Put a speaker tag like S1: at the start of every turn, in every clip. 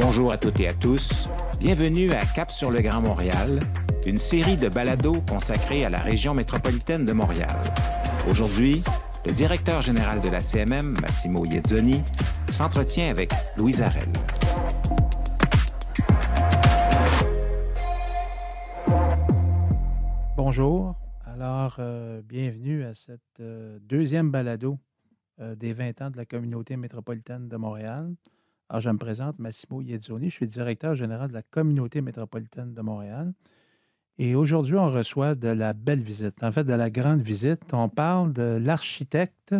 S1: Bonjour à toutes et à tous. Bienvenue à Cap sur le Grand Montréal, une série de balados consacrée à la région métropolitaine de Montréal. Aujourd'hui, le directeur général de la CMM, Massimo Iezzoni, s'entretient avec Louise Arel.
S2: Bonjour. Alors, bienvenue à cette deuxième balado des 20 ans de la communauté métropolitaine de Montréal. Alors, je me présente, Massimo Iezzoni, je suis directeur général de la communauté métropolitaine de Montréal. Et aujourd'hui, on reçoit de la belle visite, en fait, de la grande visite. On parle de l'architecte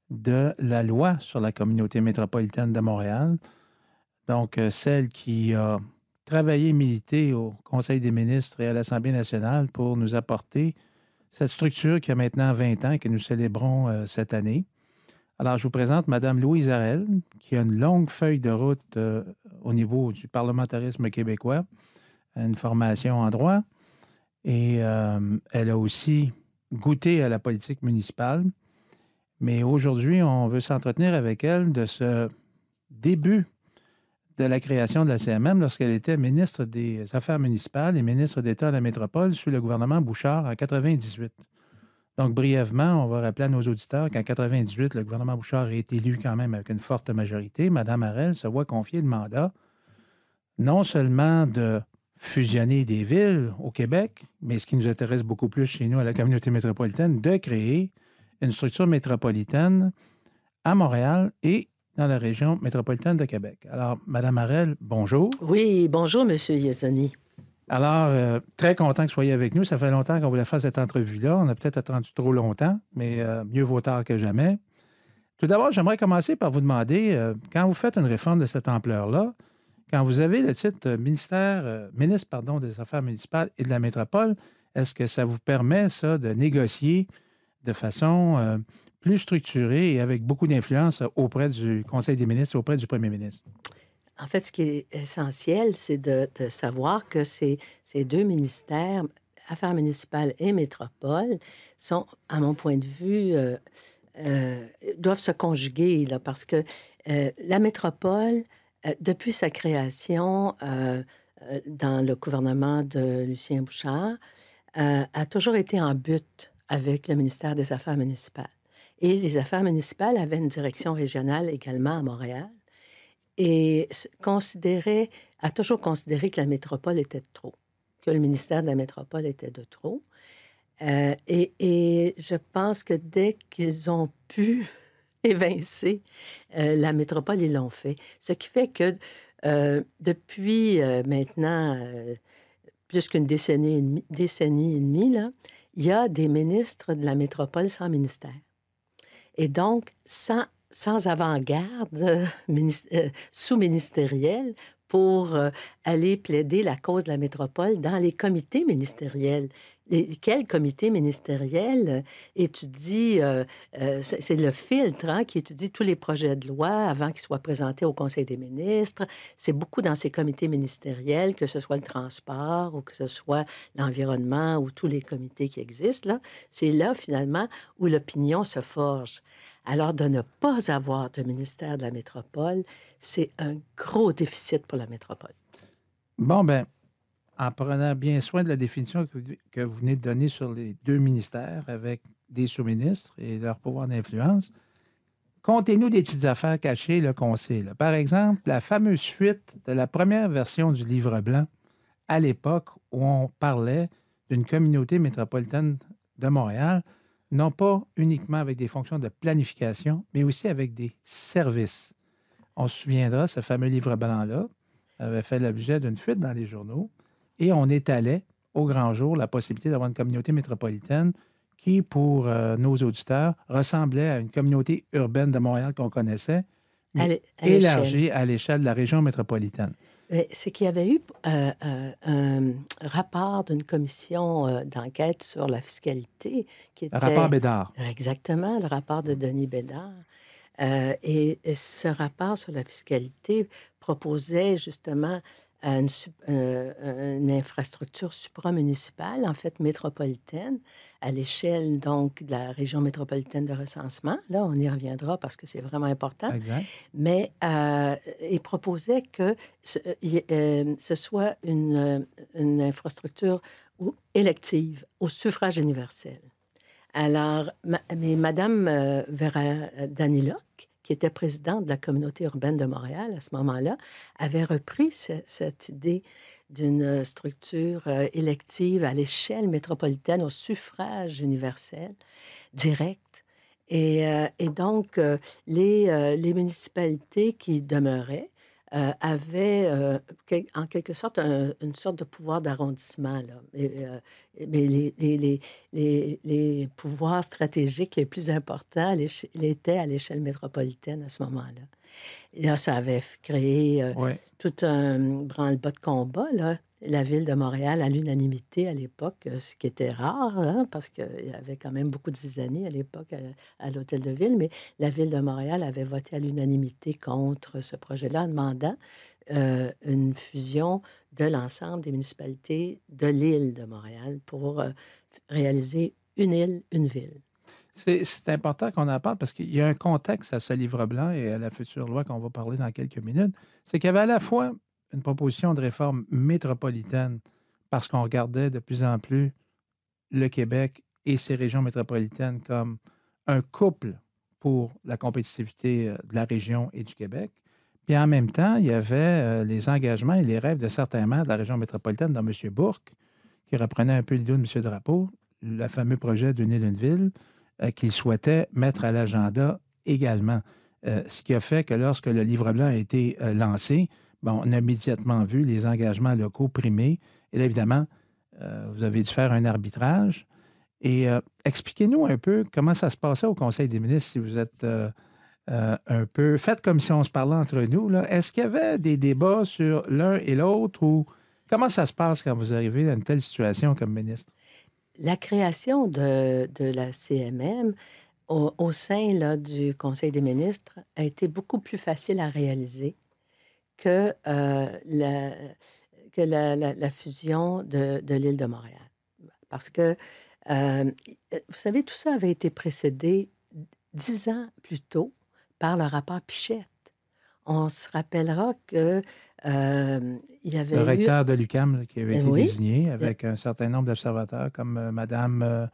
S2: de la loi sur la communauté métropolitaine de Montréal. Donc, celle qui a travaillé, milité au Conseil des ministres et à l'Assemblée nationale pour nous apporter cette structure qui a maintenant 20 ans et que nous célébrons cette année. Alors, je vous présente Mme Louise Arel, qui a une longue feuille de route au niveau du parlementarisme québécois, une formation en droit, et elle a aussi goûté à la politique municipale. Mais aujourd'hui, on veut s'entretenir avec elle de ce début de la création de la CMM lorsqu'elle était ministre des Affaires municipales et ministre d'État à la métropole sous le gouvernement Bouchard en 1998. Donc, brièvement, on va rappeler à nos auditeurs qu'en 1998, le gouvernement Bouchard est élu quand même avec une forte majorité. Mme Arel se voit confier le mandat non seulement de fusionner des villes au Québec, mais ce qui nous intéresse beaucoup plus chez nous à la communauté métropolitaine, de créer une structure métropolitaine à Montréal et dans la région métropolitaine de Québec. Alors, Mme Arel, bonjour.
S3: Oui, bonjour, M. Iezzoni.
S2: Alors, très content que vous soyez avec nous. Ça fait longtemps qu'on voulait faire cette entrevue-là. On a peut-être attendu trop longtemps, mais mieux vaut tard que jamais. Tout d'abord, j'aimerais commencer par vous demander, quand vous faites une réforme de cette ampleur-là, quand vous avez le titre ministre des Affaires municipales et de la métropole, est-ce que ça vous permet, ça, de négocier de façon plus structurée et avec beaucoup d'influence auprès du Conseil des ministres et auprès du premier ministre?
S3: En fait, ce qui est essentiel, c'est de savoir que ces deux ministères, Affaires municipales et métropole, sont, à mon point de vue, doivent se conjuguer, là, parce que la métropole, depuis sa création dans le gouvernement de Lucien Bouchard, a toujours été en butte avec le ministère des Affaires municipales. Et les Affaires municipales avaient une direction régionale également à Montréal. Et a toujours considéré que la métropole était de trop, que le ministère de la métropole était de trop. Et je pense que dès qu'ils ont pu évincer la métropole, ils l'ont fait. Ce qui fait que depuis maintenant plus qu'une décennie et demie, là, il y a des ministres de la métropole sans ministère. Et donc, sans avant-garde sous-ministérielle pour aller plaider la cause de la métropole dans les comités ministériels. Quel comité ministériel étudie, c'est le filtre qui étudie tous les projets de loi avant qu'ils soient présentés au Conseil des ministres. C'est beaucoup dans ces comités ministériels, que ce soit le transport ou que ce soit l'environnement ou tous les comités qui existent, là. C'est là, finalement, où l'opinion se forge. Alors, de ne pas avoir de ministère de la métropole, c'est un gros déficit pour la métropole.
S2: Bon, bien, en prenant bien soin de la définition que vous venez de donner sur les deux ministères avec des sous-ministres et leur pouvoir d'influence, contez-nous des petites affaires cachées là, qu'on sait. Là. Par exemple, la fameuse fuite de la première version du Livre blanc à l'époque où on parlait d'une communauté métropolitaine de Montréal, non pas uniquement avec des fonctions de planification, mais aussi avec des services. On se souviendra, ce fameux Livre blanc-là avait fait l'objet d'une fuite dans les journaux et on étalait au grand jour la possibilité d'avoir une communauté métropolitaine qui, pour nos auditeurs, ressemblait à une communauté urbaine de Montréal qu'on connaissait, mais élargie à l'échelle de la région métropolitaine.
S3: C'est qu'il y avait eu un rapport d'une commission d'enquête sur la fiscalité qui était...
S2: Le rapport Bédard.
S3: Exactement, le rapport de Denis Bédard. Et ce rapport sur la fiscalité proposait justement une infrastructure supramunicipale, en fait métropolitaine, à l'échelle donc de la région métropolitaine de recensement. Là, on y reviendra parce que c'est vraiment important.
S2: Exact.
S3: Mais il proposait que ce soit une infrastructure élective au suffrage universel. Alors, mais Madame Vera Daniluk, qui était présidente de la communauté urbaine de Montréal à ce moment-là, avait repris cette idée d'une structure élective à l'échelle métropolitaine au suffrage universel direct. Et donc, les municipalités qui demeuraient avaient en quelque sorte une sorte de pouvoir d'arrondissement. Là. Mais les pouvoirs stratégiques les plus importants étaient à l'échelle métropolitaine à ce moment-là. Et là, ça avait créé
S2: Oui.
S3: tout un branle-bas de combat, là. La ville de Montréal, à l'unanimité à l'époque, ce qui était rare, hein, parce qu'il y avait quand même beaucoup de zizanie à l'époque à l'Hôtel de Ville, mais la ville de Montréal avait voté à l'unanimité contre ce projet-là en demandant une fusion de l'ensemble des municipalités de l'île de Montréal pour réaliser une île, une ville.
S2: C'est important qu'on en parle parce qu'il y a un contexte à ce livre blanc et à la future loi qu'on va parler dans quelques minutes. C'est qu'il y avait à la fois une proposition de réforme métropolitaine parce qu'on regardait de plus en plus le Québec et ses régions métropolitaines comme un couple pour la compétitivité de la région et du Québec. Puis en même temps, il y avait les engagements et les rêves de certains maires de la région métropolitaine, dont M. Bourque, qui reprenait un peu l'idée de M. Drapeau, le fameux projet d'une île, une ville, qu'il souhaitait mettre à l'agenda également. Ce qui a fait que lorsque le livre blanc a été lancé, bon, on a immédiatement vu les engagements locaux primés. Et là, évidemment, vous avez dû faire un arbitrage. Et expliquez-nous un peu comment ça se passait au Conseil des ministres, si vous êtes un peu... Faites comme si on se parlait entre nous, là. Est-ce qu'il y avait des débats sur l'un et l'autre ou comment ça se passe quand vous arrivez dans une telle situation comme ministre?
S3: La création de la CMM au sein là, du Conseil des ministres a été beaucoup plus facile à réaliser que, la fusion de l'île de Montréal. Parce que, vous savez, tout ça avait été précédé 10 ans plus tôt par le rapport Pichette. On se rappellera que, il y
S2: Le
S3: avait eu
S2: recteur de l'UQAM là, qui avait été
S3: oui,
S2: désigné
S3: il y a
S2: avec un certain nombre d'observateurs comme Mme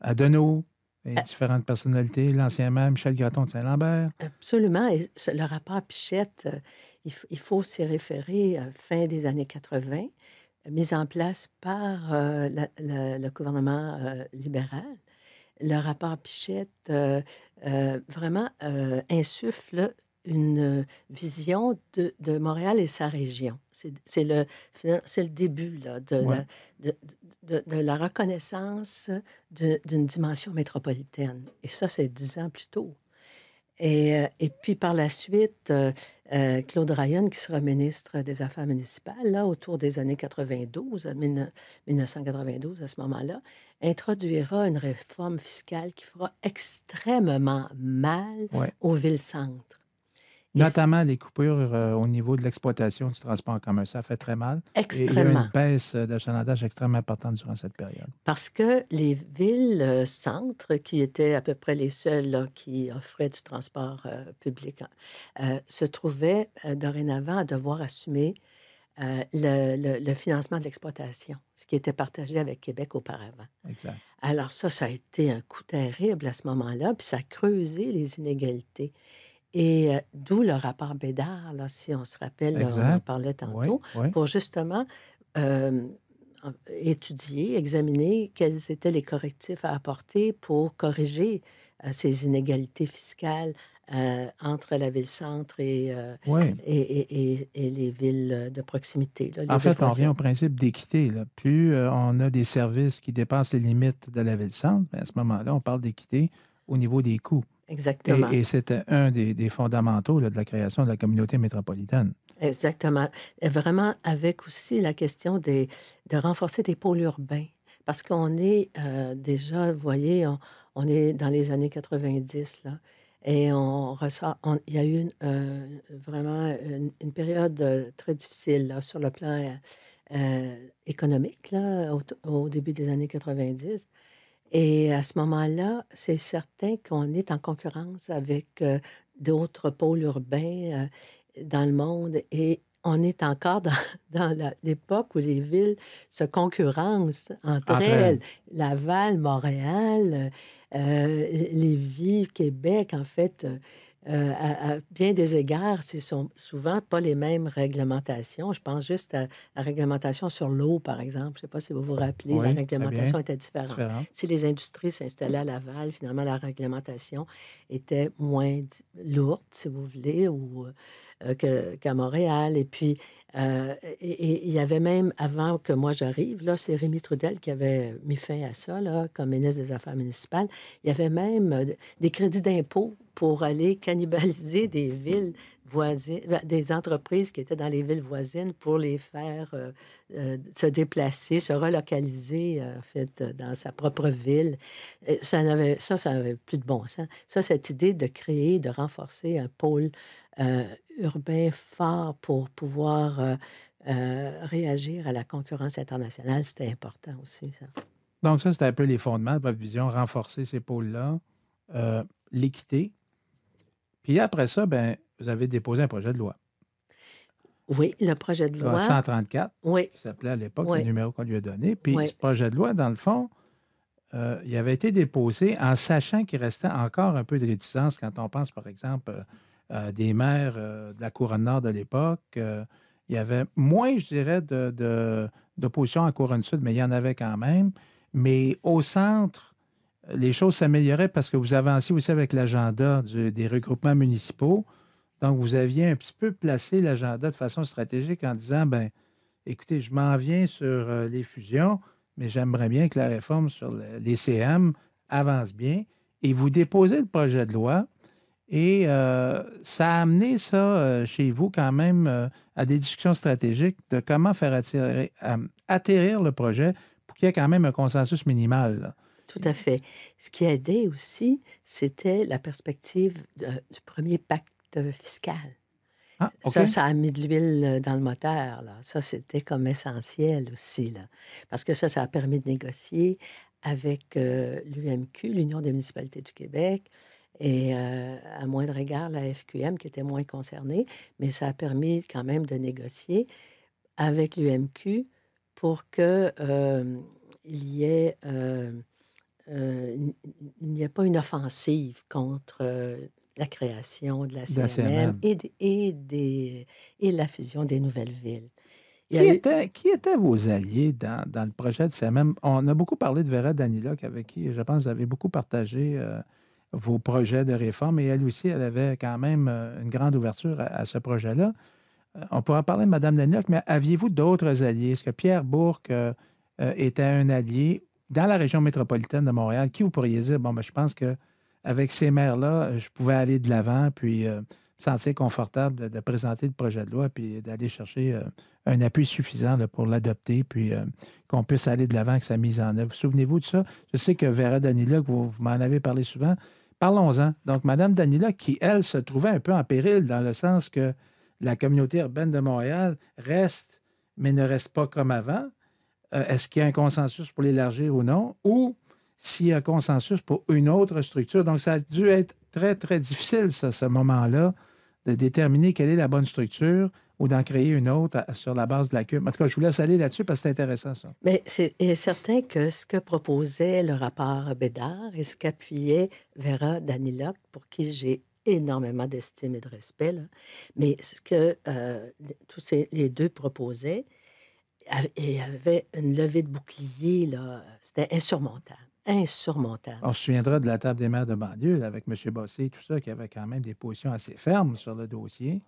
S2: Adenau et différentes personnalités, l'ancien maire Michel Gratton de Saint-Lambert.
S3: absolument. Et le rapport Pichette, il faut s'y référer, fin des années 80, mis en place par le gouvernement libéral. Le rapport Pichette vraiment insuffle une vision de Montréal et sa région. C'est le début là,
S2: Ouais.
S3: de la reconnaissance d'une dimension métropolitaine. Et ça, c'est 10 ans plus tôt. Et puis par la suite, Claude Ryan, qui sera ministre des Affaires municipales, là, autour des années 92, 1992 à ce moment-là, introduira une réforme fiscale qui fera extrêmement mal
S2: Ouais.
S3: aux villes-centres.
S2: Notamment les coupures au niveau de l'exploitation du transport en commun. Ça fait très mal. Et il y a une
S3: Extrêmement.
S2: baisse d'achalandage extrêmement importante durant cette période.
S3: Parce que les villes-centres, qui étaient à peu près les seules là, qui offraient du transport public, se trouvaient dorénavant à devoir assumer le financement de l'exploitation, ce qui était partagé avec Québec auparavant.
S2: Exact.
S3: Alors ça a été un coup terrible à ce moment-là, puis ça a creusé les inégalités. Et d'où le rapport Bédard, là, si on se rappelle, là, on en
S2: Exact.
S3: parlait
S2: Oui,
S3: tantôt,
S2: oui.
S3: pour justement étudier, examiner quels étaient les correctifs à apporter pour corriger ces inégalités fiscales entre la ville-centre
S2: Oui.
S3: et les villes de proximité, là, les
S2: En
S3: villes
S2: fait, on revient
S3: voisines.
S2: au principe d'équité, là. Plus on a des services qui dépassent les limites de la ville-centre, bien, à ce moment-là, on parle d'équité au niveau des coûts.
S3: Exactement.
S2: Et c'était un des fondamentaux là, de la création de la communauté métropolitaine.
S3: Exactement. Et vraiment avec aussi la question de renforcer des pôles urbains. Parce qu'on est déjà, vous voyez, on est dans les années 90, là. Et il y a eu vraiment une période très difficile là, sur le plan économique là, au début des années 90. Et à ce moment-là, c'est certain qu'on est en concurrence avec d'autres pôles urbains dans le monde et on est encore dans, l'époque où les villes se concurrencent entre
S2: Entre
S3: elles.
S2: elles.
S3: Laval, Montréal, Lévis, Québec, en fait, à bien des égards, ce sont souvent pas les mêmes réglementations. Je pense juste à la réglementation sur l'eau, par exemple. Je ne sais pas si vous vous rappelez, la
S2: Oui, très bien.
S3: réglementation était différente.
S2: Différent.
S3: Si les industries s'installaient à Laval, finalement, la réglementation était moins lourde, si vous voulez, ou qu'à Montréal. Et puis, il y avait même, avant que moi j'arrive, là, c'est Rémi Trudel qui avait mis fin à ça, là, comme ministre des Affaires municipales. Il y avait même des crédits d'impôt pour aller cannibaliser des villes voisines, des entreprises qui étaient dans les villes voisines pour les faire se déplacer, se relocaliser, en fait, dans sa propre ville. Ça n'avait plus de bon sens. Ça, cette idée de créer, de renforcer un pôle euh, urbain fort pour pouvoir réagir à la concurrence internationale, c'était important aussi, ça.
S2: Donc, ça, c'était un peu les fondements de votre vision, renforcer ces pôles-là, l'équité. Puis après ça, ben, vous avez déposé un projet de loi.
S3: Oui, le projet de
S2: Loi
S3: loi,
S2: 134,
S3: oui,
S2: qui s'appelait à l'époque le
S3: oui,
S2: numéro qu'on lui a donné. Puis ce
S3: oui,
S2: projet de loi, dans le fond, il avait été déposé en sachant qu'il restait encore un peu de réticence quand on pense, par exemple, des maires de la Couronne Nord de l'époque. Il y avait moins, je dirais, d'opposition en Couronne Sud, mais il y en avait quand même. Mais au centre, les choses s'amélioraient parce que vous avanciez aussi avec l'agenda des regroupements municipaux. Donc, vous aviez un petit peu placé l'agenda de façon stratégique en disant, ben, écoutez, je m'en viens sur les fusions, mais j'aimerais bien que la réforme sur les CM avance bien. Et vous déposez le projet de loi et ça a amené ça chez vous quand même à des discussions stratégiques de comment faire atterrir le projet pour qu'il y ait quand même un consensus minimal, là.
S3: tout à fait. Ce qui a aidé aussi, c'était la perspective du premier pacte fiscal.
S2: Ah, OK.
S3: Ça a mis de l'huile dans le moteur, là. Ça, c'était comme essentiel aussi, là. Parce que ça a permis de négocier avec l'UMQ, l'Union des municipalités du Québec, et à moindre égard, la FQM, qui était moins concernée, mais ça a permis quand même de négocier avec l'UMQ pour que il y ait il n'y a pas une offensive contre la création de la
S2: De la
S3: CMM
S2: CMM.
S3: et la fusion des nouvelles villes. Il y a eu,
S2: Qui étaient vos alliés dans le projet de CMM? On a beaucoup parlé de Vera Daniluk, avec qui, je pense, vous avez beaucoup partagé vos projets de réforme. Et elle aussi, elle avait quand même une grande ouverture à ce projet-là. On pourra parler de Mme Daniluk, mais aviez-vous d'autres alliés? Est-ce que Pierre Bourque était un allié dans la région métropolitaine de Montréal? Qui vous pourriez dire, bon, ben, je pense qu'avec ces maires-là, je pouvais aller de l'avant, puis me sentir confortable de présenter le projet de loi, puis d'aller chercher un appui suffisant là, pour l'adopter, puis qu'on puisse aller de l'avant avec sa mise en œuvre. Souvenez-vous de ça? Je sais que Vera Daniluk, vous m'en avez parlé souvent. Parlons-en. Donc, Mme Daniluk, qui, elle, se trouvait un peu en péril dans le sens que la communauté urbaine de Montréal reste, mais ne reste pas comme avant. Est-ce qu'il y a un consensus pour l'élargir ou non? Ou s'il y a un consensus pour une autre structure? Donc, ça a dû être très, très difficile, ça, ce moment-là, de déterminer quelle est la bonne structure ou d'en créer une autre sur la base de la CUM. En tout cas, je vous laisse aller là-dessus parce que c'est intéressant, ça.
S3: mais il est certain que ce que proposait le rapport Bédard et ce qu'appuyait Vera Daniluk, pour qui j'ai énormément d'estime et de respect, là, mais ce que les deux proposaient, il y avait une levée de bouclier, là, c'était insurmontable, insurmontable.
S2: On se souviendra de la table des maires de banlieue là, avec M. Bossé et tout ça, qui avait quand même des positions assez fermes sur le dossier.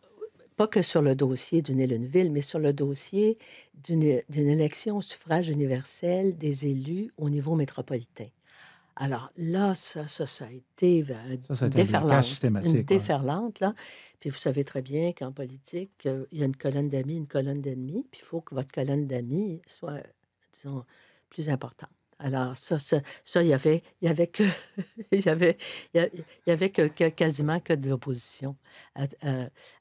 S3: Pas que sur le dossier d'une île, une ville, mais sur le dossier d'une élection au suffrage universel des élus au niveau métropolitain. Alors là, ça a été
S2: Ça a été un blocage
S3: une
S2: systématique. Ouais.
S3: déferlante, là. Puis vous savez très bien qu'en politique, il y a une colonne d'amis, une colonne d'ennemis, puis il faut que votre colonne d'amis soit, disons, plus importante. Alors, il y avait que, il y avait quasiment que de l'opposition.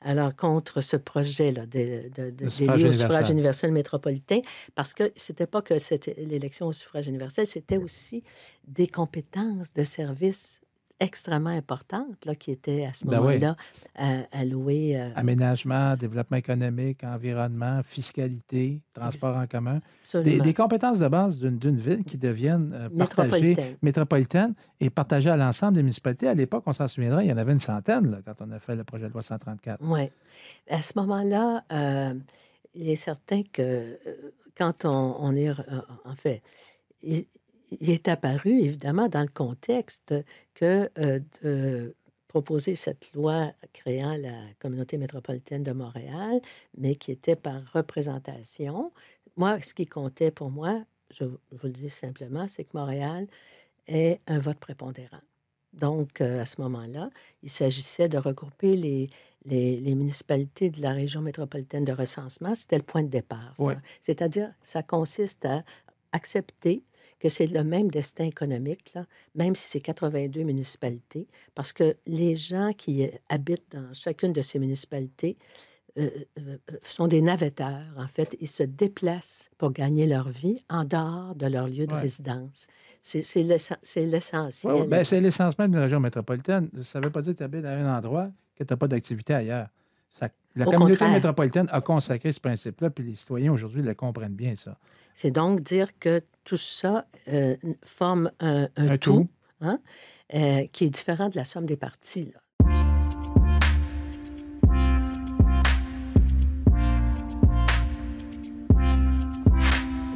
S3: Alors, contre ce projet-là
S2: Le suffrage
S3: d'élire au suffrage
S2: universel.
S3: universel métropolitain, parce que c'était pas que c'était l'élection au suffrage universel, c'était aussi des compétences de service extrêmement importantes là, qui étaient à ce
S2: Ben oui.
S3: moment-là allouées.
S2: Aménagement, développement économique, environnement, fiscalité, transport en commun.
S3: Absolument.
S2: Des compétences de base d'une ville qui deviennent partagées, métropolitaines et partagées à l'ensemble des municipalités. À l'époque, on s'en souviendra, il y en avait une centaine là, quand on a fait le projet de loi 134.
S3: Oui. À ce moment-là, il est certain que quand on est... en fait, il est apparu, évidemment, dans le contexte que de proposer cette loi créant la communauté métropolitaine de Montréal, mais qui était par représentation. Moi, ce qui comptait pour moi, je vous le dis simplement, c'est que Montréal ait un vote prépondérant. Donc, à ce moment-là, il s'agissait de regrouper les municipalités de la région métropolitaine de recensement. C'était le point de départ, ça.
S2: Oui.
S3: C'est-à-dire, ça consiste à accepter que c'est le même destin économique, là, même si c'est 82 municipalités, parce que les gens qui habitent dans chacune de ces municipalités sont des navetteurs, en fait. Ils se déplacent pour gagner leur vie en dehors de leur lieu de
S2: Ouais.
S3: résidence. C'est l'essentiel.
S2: Oui, ben, c'est l'essence même d'une région métropolitaine. Ça ne veut pas dire que tu habites à un endroit que tu n'as pas d'activité ailleurs. La
S3: Au
S2: communauté
S3: contraire.
S2: métropolitaine a consacré ce principe-là, puis les citoyens aujourd'hui le comprennent bien, ça.
S3: C'est donc dire que tout ça forme un
S2: Un
S3: tout,
S2: tout.
S3: hein, qui est différent de la somme des parties, là.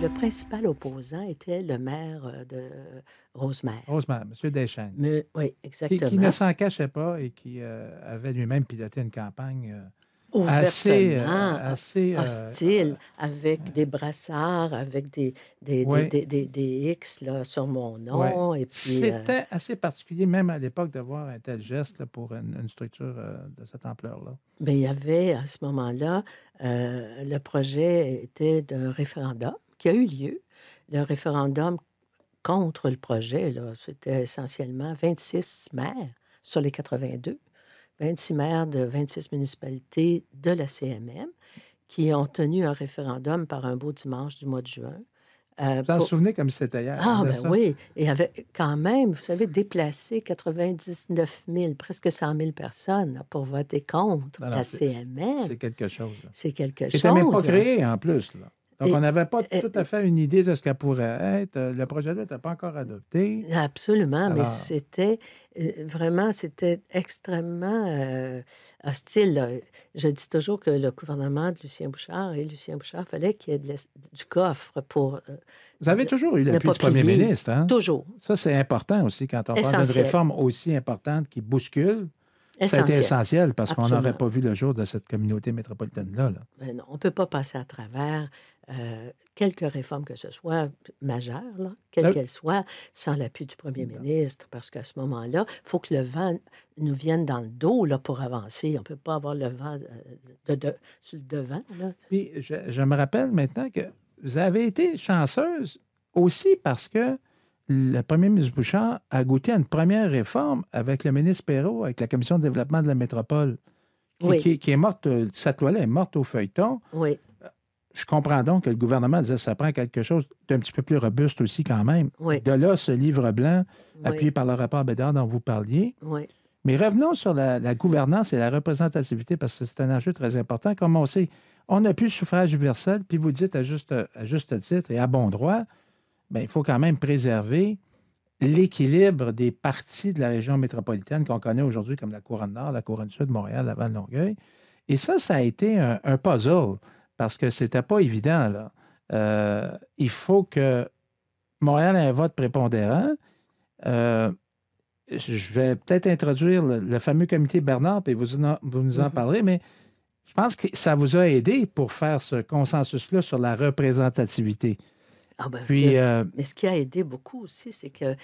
S3: Le principal opposant était le maire de Rosemère.
S2: Rosemère, M. Deschênes,
S3: Oui, exactement.
S2: qui ne s'en cachait pas et qui avait lui-même piloté une campagne
S3: Ouvertement
S2: assez
S3: hostile, avec des brassards, avec des
S2: ouais,
S3: X là, sur mon
S2: ouais.
S3: nom. Et puis,
S2: C'était assez particulier, même à l'époque, de voir un tel geste là, pour une structure de cette ampleur-là.
S3: bien, il y avait à ce moment-là, le projet était d'un référendum qui a eu lieu. Le référendum contre le projet, là, c'était essentiellement 26 maires sur les 82, 26 maires de 26 municipalités de la CMM qui ont tenu un référendum par un beau dimanche du mois de juin.
S2: Vous en souvenez comme si c'était hier
S3: Ah,
S2: de
S3: ben
S2: ça?
S3: oui. Et avait quand même, vous savez, déplacé 99 000, presque 100 000 personnes là, pour voter contre
S2: Alors,
S3: la
S2: c'est
S3: CMM.
S2: quelque chose. Là.
S3: C'est quelque
S2: Qui n'était même pas
S3: chose.
S2: créé en plus. Là. Donc,
S3: Et-
S2: on n'avait pas
S3: et-
S2: tout à fait une idée de ce qu'elle pourrait être. Le projet là n'était pas encore adopté.
S3: Absolument, mais
S2: Alors,
S3: c'était vraiment, c'était extrêmement hostile, là. Je dis toujours que le gouvernement de Lucien Bouchard fallait qu'il y ait du coffre pour
S2: vous avez toujours eu
S3: ne
S2: l'appui
S3: pas
S2: du premier
S3: piller.
S2: ministre. Hein?
S3: Toujours.
S2: Ça, c'est important aussi quand on parle d'une
S3: Essentiel.
S2: réforme aussi importante qui bouscule. Ça a été
S3: Essentiel.
S2: essentiel parce qu'on
S3: Absolument.
S2: n'aurait pas vu le jour de cette communauté métropolitaine-là. Là.
S3: Ben non, on ne peut pas passer à travers quelque réforme que ce soit majeure, là, quelle qu'elle soit, sans l'appui du premier ministre, parce qu'à ce moment-là, il faut que le vent nous vienne dans le dos là, pour avancer. On ne peut pas avoir le vent sur le devant. Là.
S2: Puis, je me rappelle maintenant que vous avez été chanceuse aussi parce que le premier ministre Bouchard a goûté à une première réforme avec le ministre Perrault, avec la Commission de développement de la métropole, qui est morte, cette loi-là est morte au feuilleton.
S3: Oui.
S2: Je comprends donc que le gouvernement disait que ça prend quelque chose d'un petit peu plus robuste aussi quand même.
S3: Oui.
S2: De là, ce livre blanc, appuyé
S3: Oui.
S2: par le rapport Bédard dont vous parliez.
S3: Oui.
S2: Mais revenons sur la gouvernance et la représentativité, parce que c'est un enjeu très important. Comme on sait, on n'a plus le suffrage universel, puis vous dites à juste titre et à bon droit, bien, il faut quand même préserver l'équilibre des parties de la région métropolitaine qu'on connaît aujourd'hui comme la Couronne Nord, la Couronne Sud, Montréal, Laval, Longueuil. Et ça a été un puzzle, parce que c'était pas évident, là. Il faut que Montréal ait un vote prépondérant. Je vais peut-être introduire le fameux comité Bernard, puis vous nous en parlerez, mais je pense que ça vous a aidé pour faire ce consensus-là sur la représentativité.
S3: Ah ben,
S2: Puis,
S3: mais ce qui a aidé beaucoup aussi, c'est que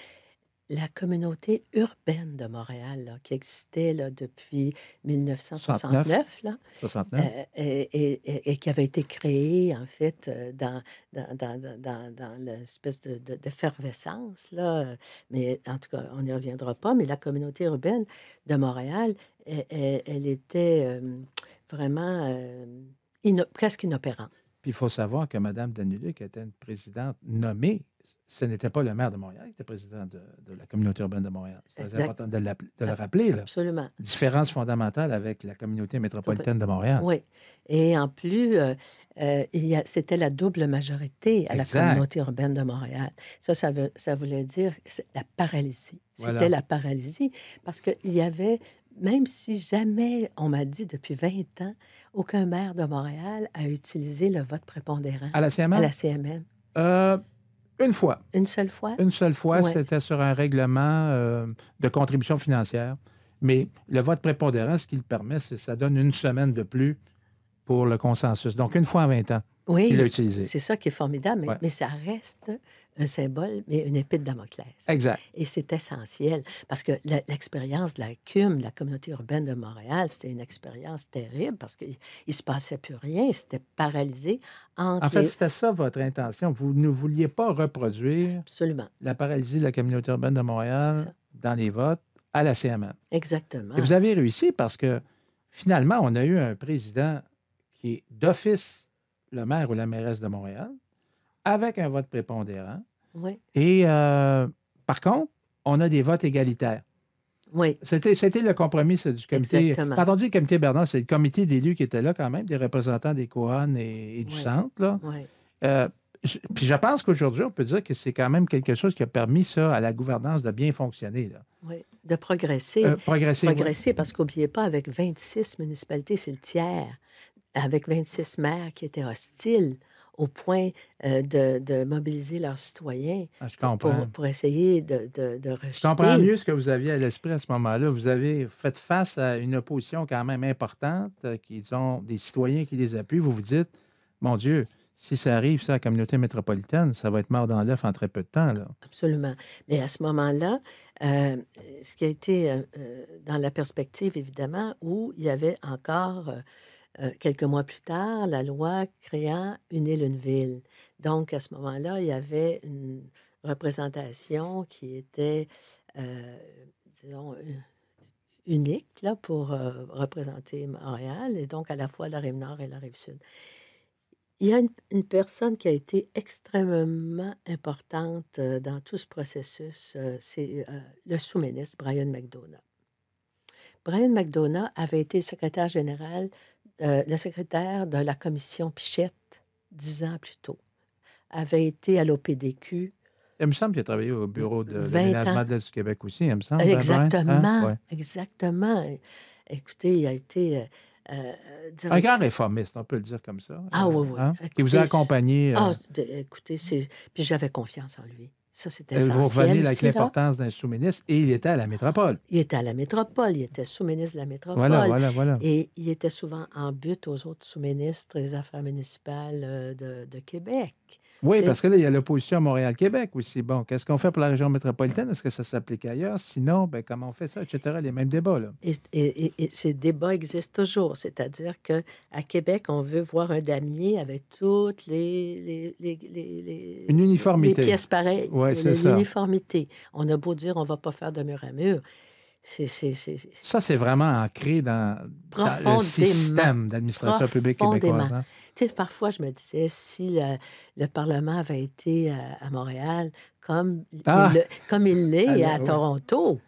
S3: la communauté urbaine de Montréal, là, qui existait là, depuis
S2: 69,
S3: 1969, là,
S2: 69.
S3: et qui avait été créée, en fait, dans l'espèce d'effervescence, là. Mais en tout cas, on n'y reviendra pas. Mais la communauté urbaine de Montréal, elle était vraiment presque inopérante.
S2: Puis il faut savoir que Mme Danuluc était une présidente nommée. Ce n'était pas le maire de Montréal qui était président de la communauté urbaine de Montréal. C'est très
S3: Exact.
S2: important de le rappeler, là.
S3: Absolument.
S2: Différence fondamentale avec la communauté métropolitaine de Montréal.
S3: Oui. Et en plus, c'était la double majorité à la
S2: Exact.
S3: communauté urbaine de Montréal. Ça voulait dire la paralysie. C'était
S2: Voilà.
S3: la paralysie parce qu'il y avait, même si jamais, on m'a dit depuis 20 ans, aucun maire de Montréal a utilisé le vote prépondérant
S2: À la
S3: à
S2: CMM?
S3: la CMM.
S2: Une fois.
S3: Une seule fois?
S2: Une seule fois,
S3: Ouais.
S2: c'était sur un règlement de contribution financière. Mais le vote prépondérant, ce qu'il permet, c'est que ça donne une semaine de plus pour le consensus. Donc, une fois en 20 ans qu'il l'a
S3: Oui,
S2: utilisé.
S3: c'est ça qui est formidable,
S2: Ouais.
S3: mais ça reste un symbole, mais une épée de Damoclès.
S2: Exact.
S3: Et c'est essentiel parce que l'expérience de la CUM, de la communauté urbaine de Montréal, c'était une expérience terrible parce qu'il ne se passait plus rien. C'était paralysé entre
S2: En fait,
S3: les...
S2: c'était ça votre intention. Vous ne vouliez pas reproduire
S3: Absolument,
S2: la paralysie de la communauté urbaine de Montréal
S3: ça.
S2: dans les votes à la CMM.
S3: Exactement.
S2: Et vous avez réussi parce que finalement, on a eu un président qui est d'office le maire ou la mairesse de Montréal avec un vote prépondérant.
S3: Oui,
S2: Et par contre, on a des votes égalitaires.
S3: oui,
S2: C'était le compromis ça, du comité.
S3: Exactement.
S2: Quand on dit le comité Bernard, c'est le comité d'élus qui était là quand même, des représentants des couronnes et du
S3: Oui.
S2: centre. Là.
S3: oui.
S2: Puis je pense qu'aujourd'hui, on peut dire que c'est quand même quelque chose qui a permis ça à la gouvernance de bien fonctionner. Là.
S3: Oui, de progresser.
S2: Progresser. oui.
S3: Progresser parce qu'oubliez pas, avec 26 municipalités, c'est le tiers, avec 26 maires qui étaient hostiles au point de mobiliser leurs citoyens
S2: Ah, je comprends.
S3: pour essayer de rejeter.
S2: Je comprends mieux ce que vous aviez à l'esprit à ce moment-là. Vous avez fait face à une opposition quand même importante, qui ont des citoyens qui les appuient. Vous vous dites, mon Dieu, si ça arrive, ça, à la communauté métropolitaine, ça va être mort dans l'œuf en très peu de temps. Là.
S3: Absolument. Mais à ce moment-là, ce qui a été dans la perspective, évidemment, où il y avait encore, quelques mois plus tard, la loi créant une île, une ville. Donc, à ce moment-là, il y avait une représentation qui était, disons, unique là, pour représenter Montréal, et donc à la fois la rive nord et la rive sud. Il y a une personne qui a été extrêmement importante dans tout ce processus, c'est le sous-ministre Brian McDonough. Brian McDonough avait été secrétaire général, le secrétaire de la commission Pichette 10 ans plus tôt, avait été à l'OPDQ
S2: Il me semble qu'il a travaillé au bureau de
S3: 20
S2: l'aménagement
S3: ans.
S2: de l'Est du Québec aussi, il me semble. Brian.
S3: Exactement,
S2: Ouais.
S3: exactement. Écoutez, il a été
S2: Un
S3: directeur.
S2: grand réformiste, on peut le dire comme ça.
S3: Ah oui, oui.
S2: Qui vous a
S3: Écoutez,
S2: accompagné.
S3: écoutez, puis j'avais confiance en lui. Ça, c'est
S2: Vous revenez
S3: essentiel
S2: avec
S3: aussi, là.
S2: l'importance d'un sous-ministre et il était à la métropole.
S3: Il était à la métropole, il était sous-ministre de la métropole.
S2: Voilà.
S3: Et il était souvent en but aux autres sous-ministres des Affaires municipales de Québec.
S2: Oui,
S3: C'est-
S2: parce que là, il y a l'opposition à Montréal-Québec aussi. Bon, qu'est-ce qu'on fait pour la région métropolitaine? Est-ce que ça s'applique ailleurs? Sinon, ben, comment on fait ça, etc. Les mêmes débats, là.
S3: Et ces débats existent toujours. C'est-à-dire qu'à Québec, on veut voir un damier avec toutes
S2: Une uniformité.
S3: les pièces pareilles.
S2: Oui, c'est ça.
S3: L'uniformité. On a beau dire on ne va pas faire de mur à mur.
S2: Ça, c'est vraiment ancré dans le
S3: Profondément.
S2: système d'administration publique québécoise. Hein?
S3: Tu sais, parfois, je me disais, si le Parlement avait été à Montréal comme il l'est à
S2: oui.
S3: Toronto,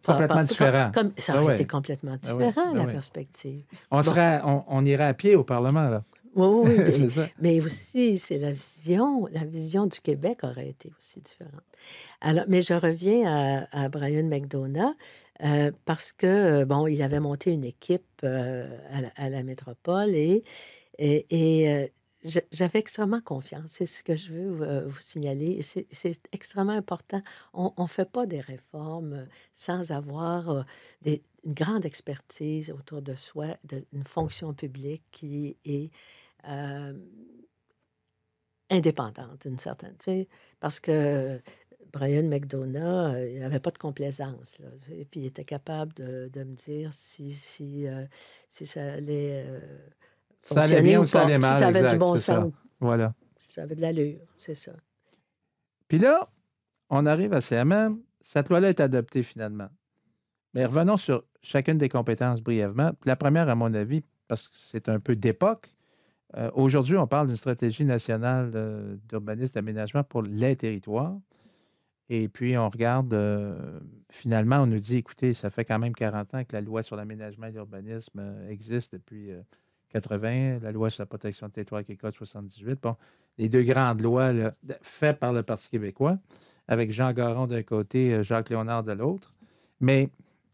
S2: Complètement différent.
S3: ça aurait
S2: Ouais.
S3: été complètement
S2: Ah oui,
S3: différent,
S2: ah
S3: la
S2: oui.
S3: perspective.
S2: On irait à pied au Parlement, là.
S3: Oui, oui,
S2: C'est ça.
S3: mais aussi, c'est la vision du Québec aurait été aussi différente. Alors, mais je reviens à Brian McDonough, parce que, bon, il avait monté une équipe à la métropole et j'avais extrêmement confiance. C'est ce que je veux vous signaler. Et c'est extrêmement important. On ne fait pas des réformes sans avoir une grande expertise autour de soi, d'une fonction publique qui est indépendante, d'une certaine, tu sais, parce que Brian McDonough, il n'avait pas de complaisance, là. Et puis, il était capable de me dire si ça allait
S2: Ça allait
S3: fonctionner
S2: bien
S3: ou
S2: ou ça
S3: pas,
S2: allait
S3: si
S2: mal,
S3: ça avait du
S2: exact,
S3: bon
S2: c'est ça.
S3: sens,
S2: Voilà.
S3: si ça avait de l'allure, c'est ça.
S2: Puis là, on arrive à CMM. Cette loi-là est adoptée finalement. Mais revenons sur chacune des compétences brièvement. La première, à mon avis, parce que c'est un peu d'époque, aujourd'hui, on parle d'une stratégie nationale d'urbanisme d'aménagement pour les territoires. Et puis, on regarde, finalement, on nous dit, écoutez, ça fait quand même 40 ans que la loi sur l'aménagement et l'urbanisme existe depuis 80, la loi sur la protection du territoire qui est code 78. Bon, les deux grandes lois là, faites par le Parti québécois, avec Jean Garon d'un côté, Jacques Léonard de l'autre. Mais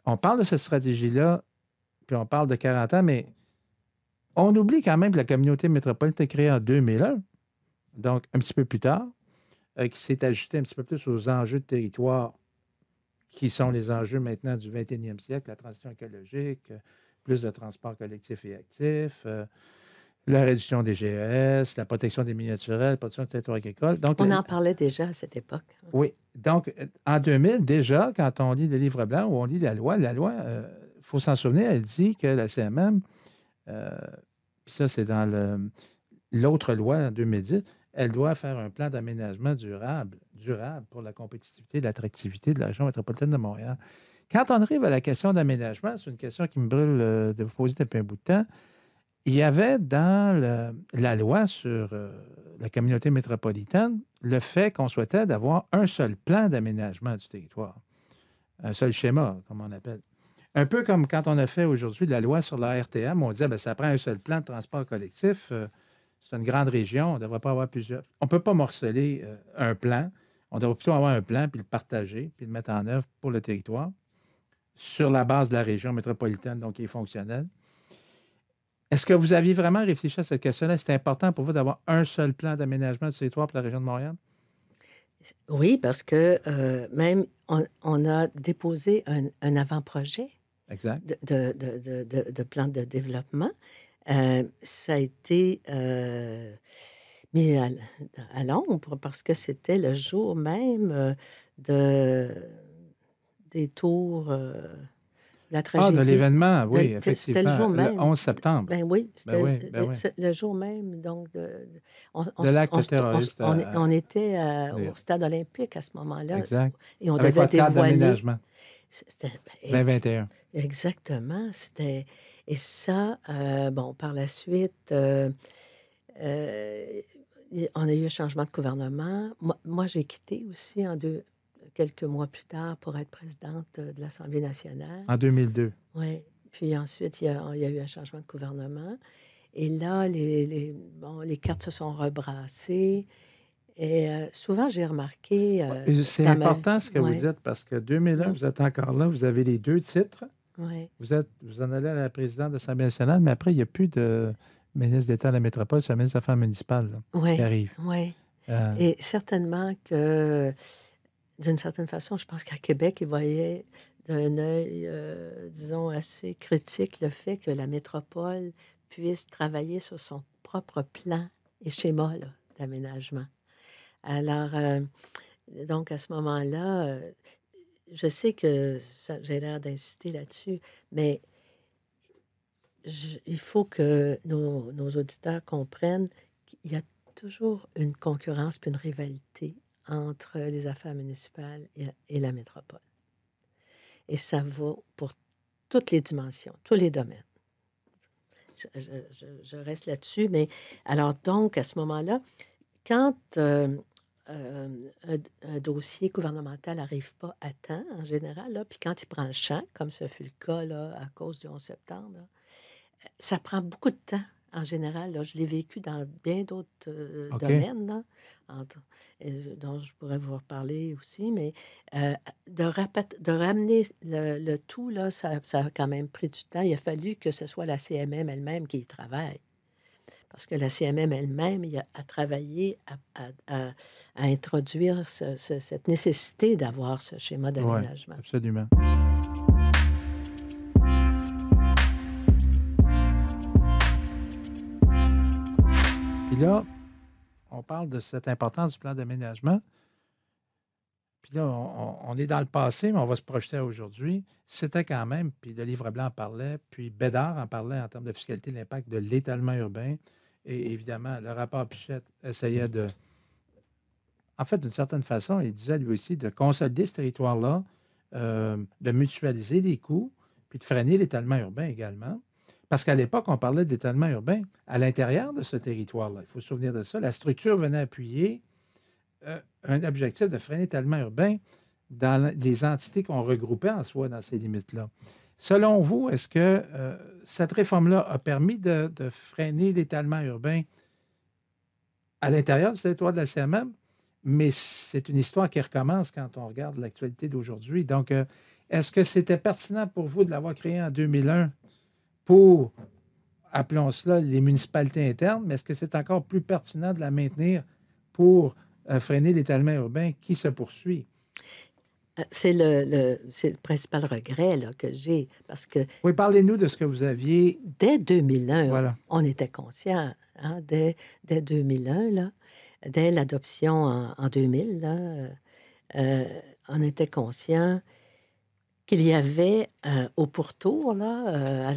S2: on parle de cette stratégie-là, puis on parle de 40 ans, mais on oublie quand même que la communauté métropolitaine a été créée en 2001, donc un petit peu plus tard, qui s'est ajusté un petit peu plus aux enjeux de territoire qui sont les enjeux maintenant du 21e siècle, la transition écologique, plus de transports collectifs et actifs, la réduction des GES, la protection des milieux naturels, la protection du territoire agricole. Donc,
S3: On en parlait déjà à cette époque.
S2: oui. Donc, en 2000, déjà, quand on lit le livre blanc ou on lit la loi, il faut s'en souvenir, elle dit que la CMM, puis ça, c'est dans l'autre loi en 2010, elle doit faire un plan d'aménagement durable pour la compétitivité et l'attractivité de la région métropolitaine de Montréal. Quand on arrive à la question d'aménagement, c'est une question qui me brûle de vous poser depuis un bout de temps. Il y avait dans la loi sur la communauté métropolitaine le fait qu'on souhaitait d'avoir un seul plan d'aménagement du territoire, un seul schéma, comme on appelle. Un peu comme quand on a fait aujourd'hui la loi sur la RTM, on disait que ça prend un seul plan de transport collectif. C'est une grande région, on ne devrait pas avoir plusieurs. On ne peut pas morceler un plan. On devrait plutôt avoir un plan, puis le partager, puis le mettre en œuvre pour le territoire sur la base de la région métropolitaine, donc qui est fonctionnelle. Est-ce que vous aviez vraiment réfléchi à cette question-là? C'était important pour vous d'avoir un seul plan d'aménagement du territoire pour la région de Montréal?
S3: Oui, parce que même on a déposé un avant-projet
S2: Exact.
S3: de plan de développement. Ça a été mis à l'ombre parce que c'était le jour même des tours, la
S2: Ah, de
S3: tragédie.
S2: l'événement, oui,
S3: C'était le
S2: effectivement,
S3: jour
S2: le
S3: même.
S2: 11 septembre,
S3: Ben oui,
S2: Ben oui,
S3: c'était
S2: ben oui.
S3: le jour même, donc
S2: de l'acte terroriste
S3: on était
S2: oui.
S3: au stade olympique à ce moment-là
S2: Exact.
S3: et on
S2: Avec
S3: devait
S2: votre cadre
S3: dévoiler.
S2: d'aménagement,
S3: C'était
S2: 2021.
S3: exactement, c'était et ça, bon, par la suite, on a eu un changement de gouvernement. Moi j'ai quitté aussi quelques mois plus tard pour être présidente de l'Assemblée nationale.
S2: En 2002.
S3: Oui, puis ensuite, il y a eu un changement de gouvernement et là, les cartes se sont rebrassées et souvent, j'ai remarqué,
S2: Et c'est
S3: dans ma
S2: important ce que vous
S3: ouais,
S2: dites parce que 2001, vous êtes encore là, vous avez les deux titres.
S3: ouais.
S2: Vous en allez à la présidente de l'Assemblée nationale, mais après, il n'y a plus de ministre d'État de la métropole, c'est la ministre des Affaires municipales là, qui
S3: Oui,
S2: arrive.
S3: oui.
S2: Euh,
S3: Et certainement que, d'une certaine façon, je pense qu'à Québec, ils voyaient d'un œil, disons, assez critique le fait que la métropole puisse travailler sur son propre plan et schéma là, d'aménagement. Alors, donc, à ce moment-là, je sais que j'ai l'air d'insister là-dessus, mais il faut que nos auditeurs comprennent qu'il y a toujours une concurrence puis une rivalité entre les affaires municipales et la métropole. Et ça vaut pour toutes les dimensions, tous les domaines. Je reste là-dessus, mais alors donc, à ce moment-là, quand un dossier gouvernemental n'arrive pas à temps, en général, là, puis quand il prend le champ, comme ce fut le cas là, à cause du 11 septembre, là, ça prend beaucoup de temps, en général. Là. Je l'ai vécu dans bien d'autres
S2: OK.
S3: domaines, là, dont je pourrais vous reparler aussi, mais de ramener le tout, là, ça a quand même pris du temps. Il a fallu que ce soit la CMM elle-même qui y travaille. Parce que la CMM elle-même a travaillé à introduire cette nécessité d'avoir ce schéma
S2: Oui,
S3: d'aménagement.
S2: absolument. Puis là, on parle de cette importance du plan d'aménagement. Puis là, on est dans le passé, mais on va se projeter à aujourd'hui. C'était quand même, puis le livre blanc en parlait, puis Bédard en parlait en termes de fiscalité, l'impact de l'étalement urbain. Et évidemment, le rapport Pichette essayait de... En fait, d'une certaine façon, il disait lui aussi de consolider ce territoire-là, de mutualiser les coûts, puis de freiner l'étalement urbain également. Parce qu'à l'époque, on parlait d'étalement urbain à l'intérieur de ce territoire-là. Il faut se souvenir de ça. La structure venait appuyer un objectif de freiner l'étalement urbain dans les entités qu'on regroupait en soi dans ces limites-là. Selon vous, est-ce que cette réforme-là a permis de freiner l'étalement urbain à l'intérieur du territoire de la CMM? Mais c'est une histoire qui recommence quand on regarde l'actualité d'aujourd'hui. Donc, est-ce que c'était pertinent pour vous de l'avoir créé en 2001 pour, appelons cela, les municipalités internes, mais est-ce que c'est encore plus pertinent de la maintenir pour freiner l'étalement urbain qui se poursuit?
S3: C'est le principal regret là, que j'ai, parce que
S2: Oui, parlez-nous de ce que vous aviez.
S3: dès 2001,
S2: Voilà.
S3: on était conscient, hein, dès 2001, là, dès l'adoption en 2000, là, on était conscient qu'il y avait au pourtour là,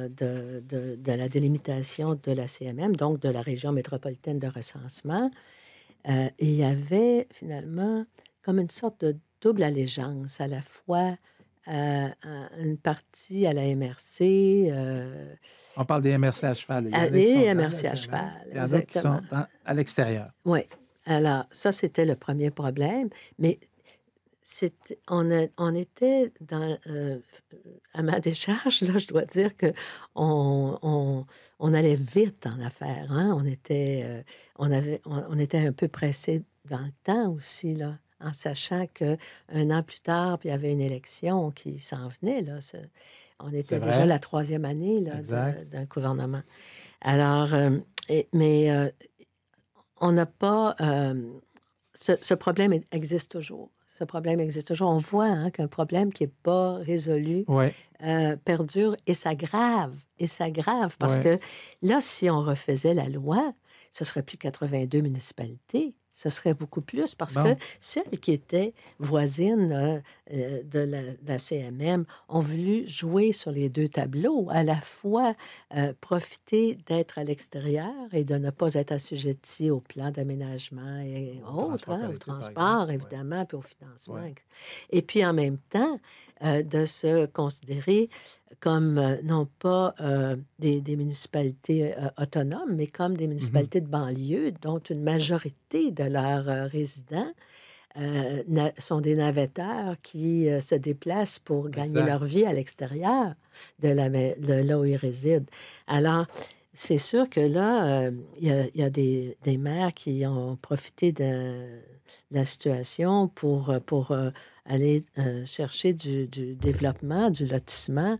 S3: de la délimitation de la CMM, donc de la région métropolitaine de recensement, il y avait finalement comme une sorte de double allégeance, à la fois une partie à la MRC,
S2: On parle des MRC à cheval. Il y en a qui
S3: et
S2: sont dans
S3: MRC
S2: la
S3: à
S2: CMM,
S3: cheval,
S2: il y en a qui sont
S3: exactement.
S2: à l'extérieur.
S3: Oui. Alors, ça, c'était le premier problème. Mais on était dans, à ma décharge, là, je dois dire que on allait vite en affaires. Hein? On était un peu pressé dans le temps aussi, là, en sachant qu'un an plus tard, puis il y avait une élection qui s'en venait. Là, on
S2: C'est
S3: était déjà
S2: vrai.
S3: la 3e année là,
S2: Exact.
S3: d'un gouvernement. Alors, mais on n'a pas... ce problème existe toujours. Ce problème existe toujours. On voit hein, qu'un problème qui n'est pas résolu
S2: Oui,
S3: perdure et s'aggrave. Et s'aggrave parce
S2: oui.
S3: que là, si on refaisait la loi, ce serait plus 82 municipalités. Ce serait beaucoup plus parce que
S2: Bon.
S3: celles qui étaient voisines de la CMM ont voulu jouer sur les deux tableaux, à la fois profiter d'être à l'extérieur et de ne pas être assujettis au plan d'aménagement et
S2: Au
S3: autres,
S2: transport
S3: hein, au
S2: collectif, par
S3: transport,
S2: exemple.
S3: évidemment, puis au financement.
S2: Ouais.
S3: Et puis en même temps, de se considérer comme non pas des municipalités autonomes, mais comme des municipalités de banlieue dont une majorité de leurs résidents sont des navetteurs qui se déplacent pour gagner
S2: Exact.
S3: leur vie à l'extérieur de là où ils résident. Alors, c'est sûr que là, il y a des maires qui ont profité de la situation pour aller chercher du développement, du lotissement.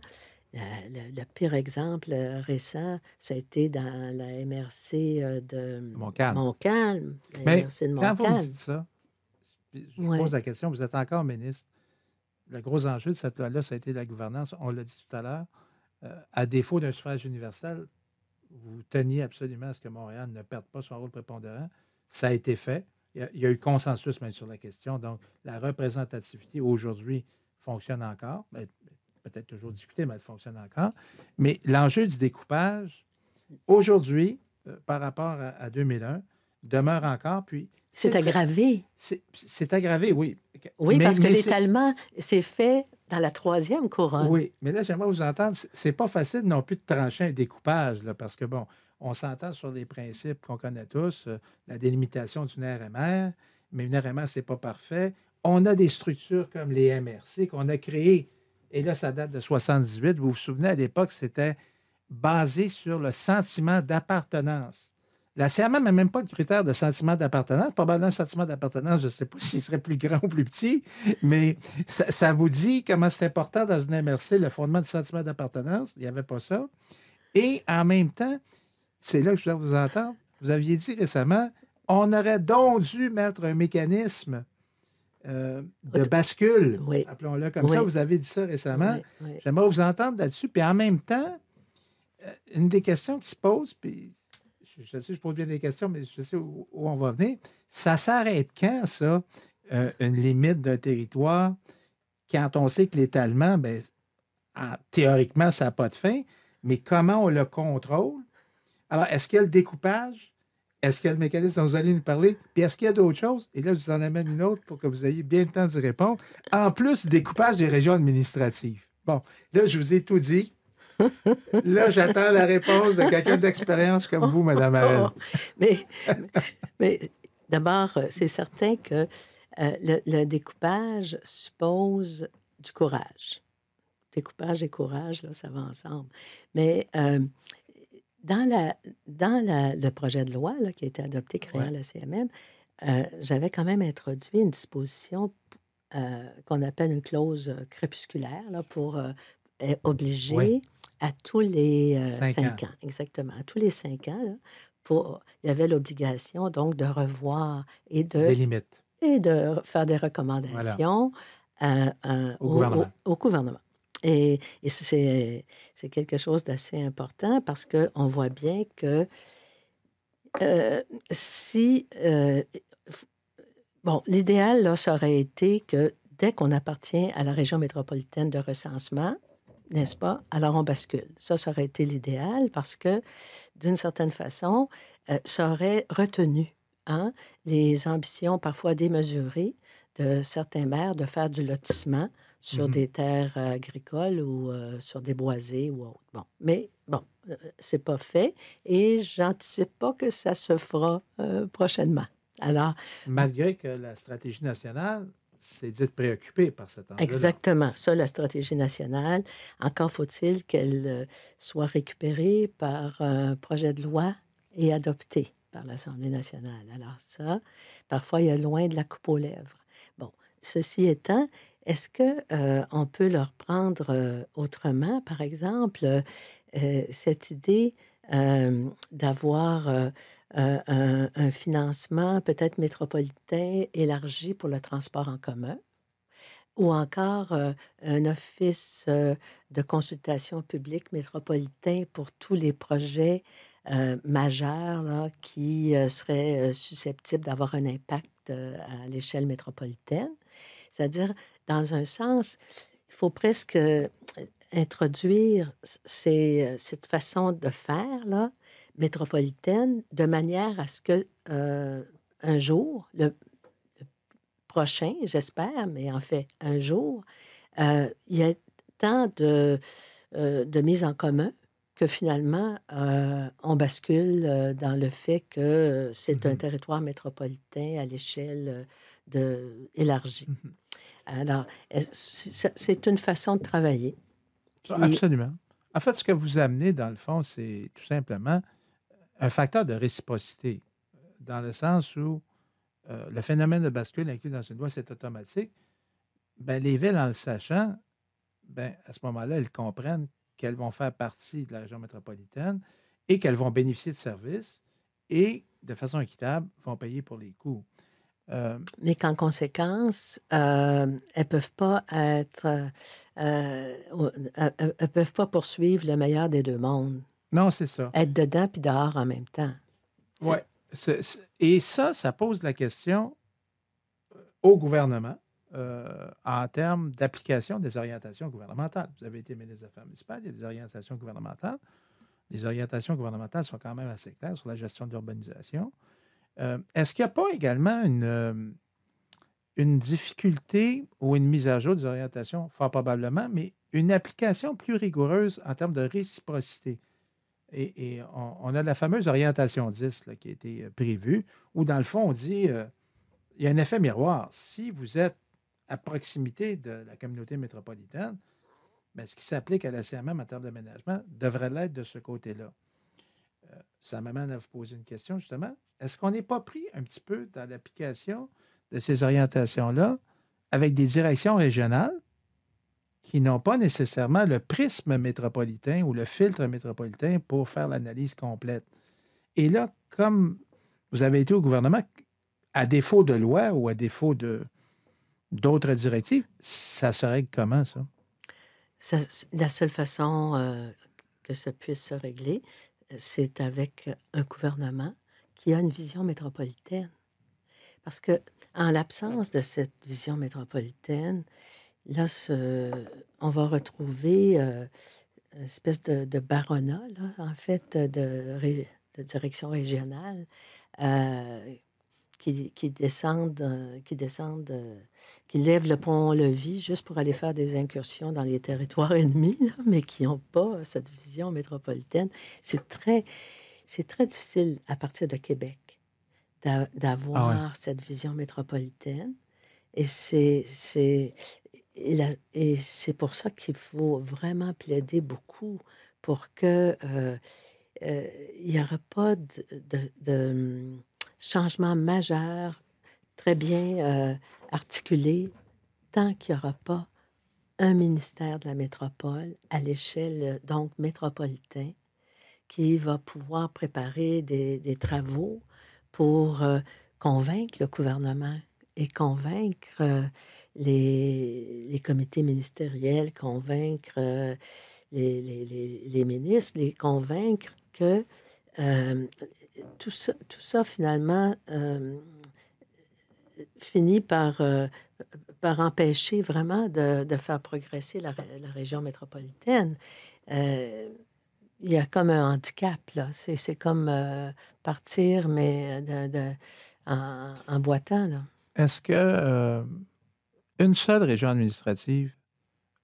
S3: Le pire exemple récent, ça a été dans la MRC de
S2: Montcalm.
S3: Montcalm. La
S2: Mais
S3: MRC de
S2: quand vous me
S3: Montcalm.
S2: dites ça, puis je vous
S3: Ouais.
S2: pose la question, vous êtes encore ministre. Le gros enjeu de cette loi-là, ça a été la gouvernance. On l'a dit tout à l'heure. À défaut d'un suffrage universel, vous teniez absolument à ce que Montréal ne perde pas son rôle prépondérant. Ça a été fait. Il y a eu consensus même sur la question. Donc, la représentativité aujourd'hui fonctionne encore. Peut-être toujours discutée, mais elle fonctionne encore. Mais l'enjeu du découpage, aujourd'hui, par rapport à 2001, demeure encore. Puis
S3: C'est
S2: très-
S3: aggravé.
S2: C'est aggravé, oui.
S3: Oui, parce que
S2: c'est-
S3: l'étalement s'est fait dans la 3e couronne.
S2: Oui, mais là, j'aimerais vous entendre. C'est pas facile non plus de trancher un découpage, là, parce que, bon, on s'entend sur les principes qu'on connaît tous, la délimitation d'une RMR, mais une RMR, c'est pas parfait. On a des structures comme les MRC qu'on a créées, et là, ça date de 78. Vous vous souvenez, à l'époque, c'était basé sur le sentiment d'appartenance. La CMM n'a même pas le critère de sentiment d'appartenance. Probablement, le sentiment d'appartenance, je ne sais pas s'il serait plus grand ou plus petit, mais ça vous dit comment c'est important dans une MRC, le fondement du sentiment d'appartenance. Il n'y avait pas ça. Et en même temps, c'est là que je voulais vous entendre. Vous aviez dit récemment, on aurait donc dû mettre un mécanisme de bascule,
S3: Oui.
S2: appelons-le comme ça.
S3: Oui.
S2: Vous avez dit ça récemment.
S3: Oui, oui.
S2: J'aimerais vous entendre là-dessus. Puis en même temps, une des questions qui se pose, puis je sais que je pose bien des questions, mais je sais où on va venir. Ça s'arrête quand, ça? une limite d'un territoire quand on sait que l'étalement, ben, théoriquement, ça n'a pas de fin, mais comment on le contrôle? Alors, est-ce qu'il y a le découpage? Est-ce qu'il y a le mécanisme dont vous allez nous parler? Puis est-ce qu'il y a d'autres choses? Et là, je vous en amène une autre pour que vous ayez bien le temps d'y répondre. En plus du découpage des régions administratives. Bon, là, je vous ai tout dit. Là, j'attends la réponse de quelqu'un d'expérience comme vous, Mme Harel.
S3: Mais, mais d'abord, c'est certain que le découpage suppose du courage. Découpage et courage, là, ça va ensemble. Mais dans le projet de loi là, qui a été adopté créant la CMM, j'avais quand même introduit une disposition qu'on appelle une clause crépusculaire là, pour obliger à tous les 5 ans. Exactement, à tous les 5 ans, là, il y avait l'obligation donc de revoir
S2: les limites
S3: et de faire des recommandations au gouvernement. Et c'est quelque chose d'assez important parce qu'on voit bien que bon, l'idéal, là, ça aurait été que dès qu'on appartient à la région métropolitaine de recensement, n'est-ce pas? Alors, on bascule. Ça aurait été l'idéal parce que, d'une certaine façon, ça aurait retenu les ambitions parfois démesurées de certains maires de faire du lotissement sur des terres agricoles ou sur des boisés ou autres. Bon, mais bon, c'est pas fait et j'anticipe pas que ça se fera prochainement. Alors,
S2: malgré que la stratégie nationale s'est dite préoccupée par cet enjeu-là.
S3: Exactement. Ça, la stratégie nationale, encore faut-il qu'elle soit récupérée par un projet de loi et adoptée par l'Assemblée nationale. Alors ça, parfois, il y a loin de la coupe aux lèvres. Bon, ceci étant, est-ce qu'on peut le reprendre autrement? Par exemple, cette idée d'avoir un financement peut-être métropolitain élargi pour le transport en commun ou encore un office de consultation publique métropolitain pour tous les projets majeurs là, qui seraient susceptibles d'avoir un impact à l'échelle métropolitaine. C'est-à-dire, dans un sens, il faut presque introduire cette façon de faire là, métropolitaine de manière à ce que un jour, le prochain, j'espère, mais en fait, un jour, il y a tant de mise en commun que finalement, on bascule dans le fait que c'est un territoire métropolitain à l'échelle élargie. Alors, c'est une façon de travailler.
S2: Absolument. En fait, ce que vous amenez, dans le fond, c'est tout simplement un facteur de réciprocité, dans le sens où le phénomène de bascule inclus dans une loi, c'est automatique. Ben, les villes, en le sachant, ben, à ce moment-là, elles comprennent qu'elles vont faire partie de la région métropolitaine et qu'elles vont bénéficier de services et, de façon équitable, vont payer pour les coûts.
S3: Mais qu'en conséquence, elles ne peuvent pas elles peuvent pas poursuivre le meilleur des deux mondes.
S2: Non, c'est ça.
S3: Être dedans puis dehors en même temps.
S2: Oui. Et ça pose la question au gouvernement en termes d'application des orientations gouvernementales. Vous avez été ministre des Affaires municipales, il y a des orientations gouvernementales. Les orientations gouvernementales sont quand même assez claires sur la gestion de l'urbanisation. Est-ce qu'il n'y a pas également une difficulté ou une mise à jour des orientations, fort probablement, mais une application plus rigoureuse en termes de réciprocité? Et on a la fameuse orientation 10 là, qui a été prévue, où dans le fond, on dit il y a un effet miroir. Si vous êtes à proximité de la communauté métropolitaine, bien, ce qui s'applique à la CMM en termes d'aménagement devrait l'être de ce côté-là. Ça m'amène à vous poser une question, justement. Est-ce qu'on n'est pas pris un petit peu dans l'application de ces orientations-là avec des directions régionales qui n'ont pas nécessairement le prisme métropolitain ou le filtre métropolitain pour faire l'analyse complète? Et là, comme vous avez été au gouvernement, à défaut de loi ou à défaut d'autres directives, ça se règle comment, ça?
S3: La seule façon que ça puisse se régler, c'est avec un gouvernement qui a une vision métropolitaine. Parce que en l'absence de cette vision métropolitaine, là, on va retrouver une espèce de baronna, là, en fait, de direction régionale, euh, qui lèvent le pont-levis juste pour aller faire des incursions dans les territoires ennemis, là, mais qui n'ont pas cette vision métropolitaine. C'est très, c'est très difficile à partir de Québec
S2: Ah ouais.
S3: d'avoir cette vision métropolitaine. Et c'est pour ça qu'il faut vraiment plaider beaucoup pour que il n'y aura pas de changement majeur, très bien articulé, tant qu'il n'y aura pas un ministère de la métropole à l'échelle, donc métropolitain, qui va pouvoir préparer des travaux pour convaincre le gouvernement et convaincre les comités ministériels, convaincre les ministres, les convaincre que euh, tout ça finalement finit par empêcher vraiment de faire progresser la région métropolitaine. Euh, il y a comme un handicap, là. C'est comme partir, mais en boitant, là.
S2: Est-ce que une seule région administrative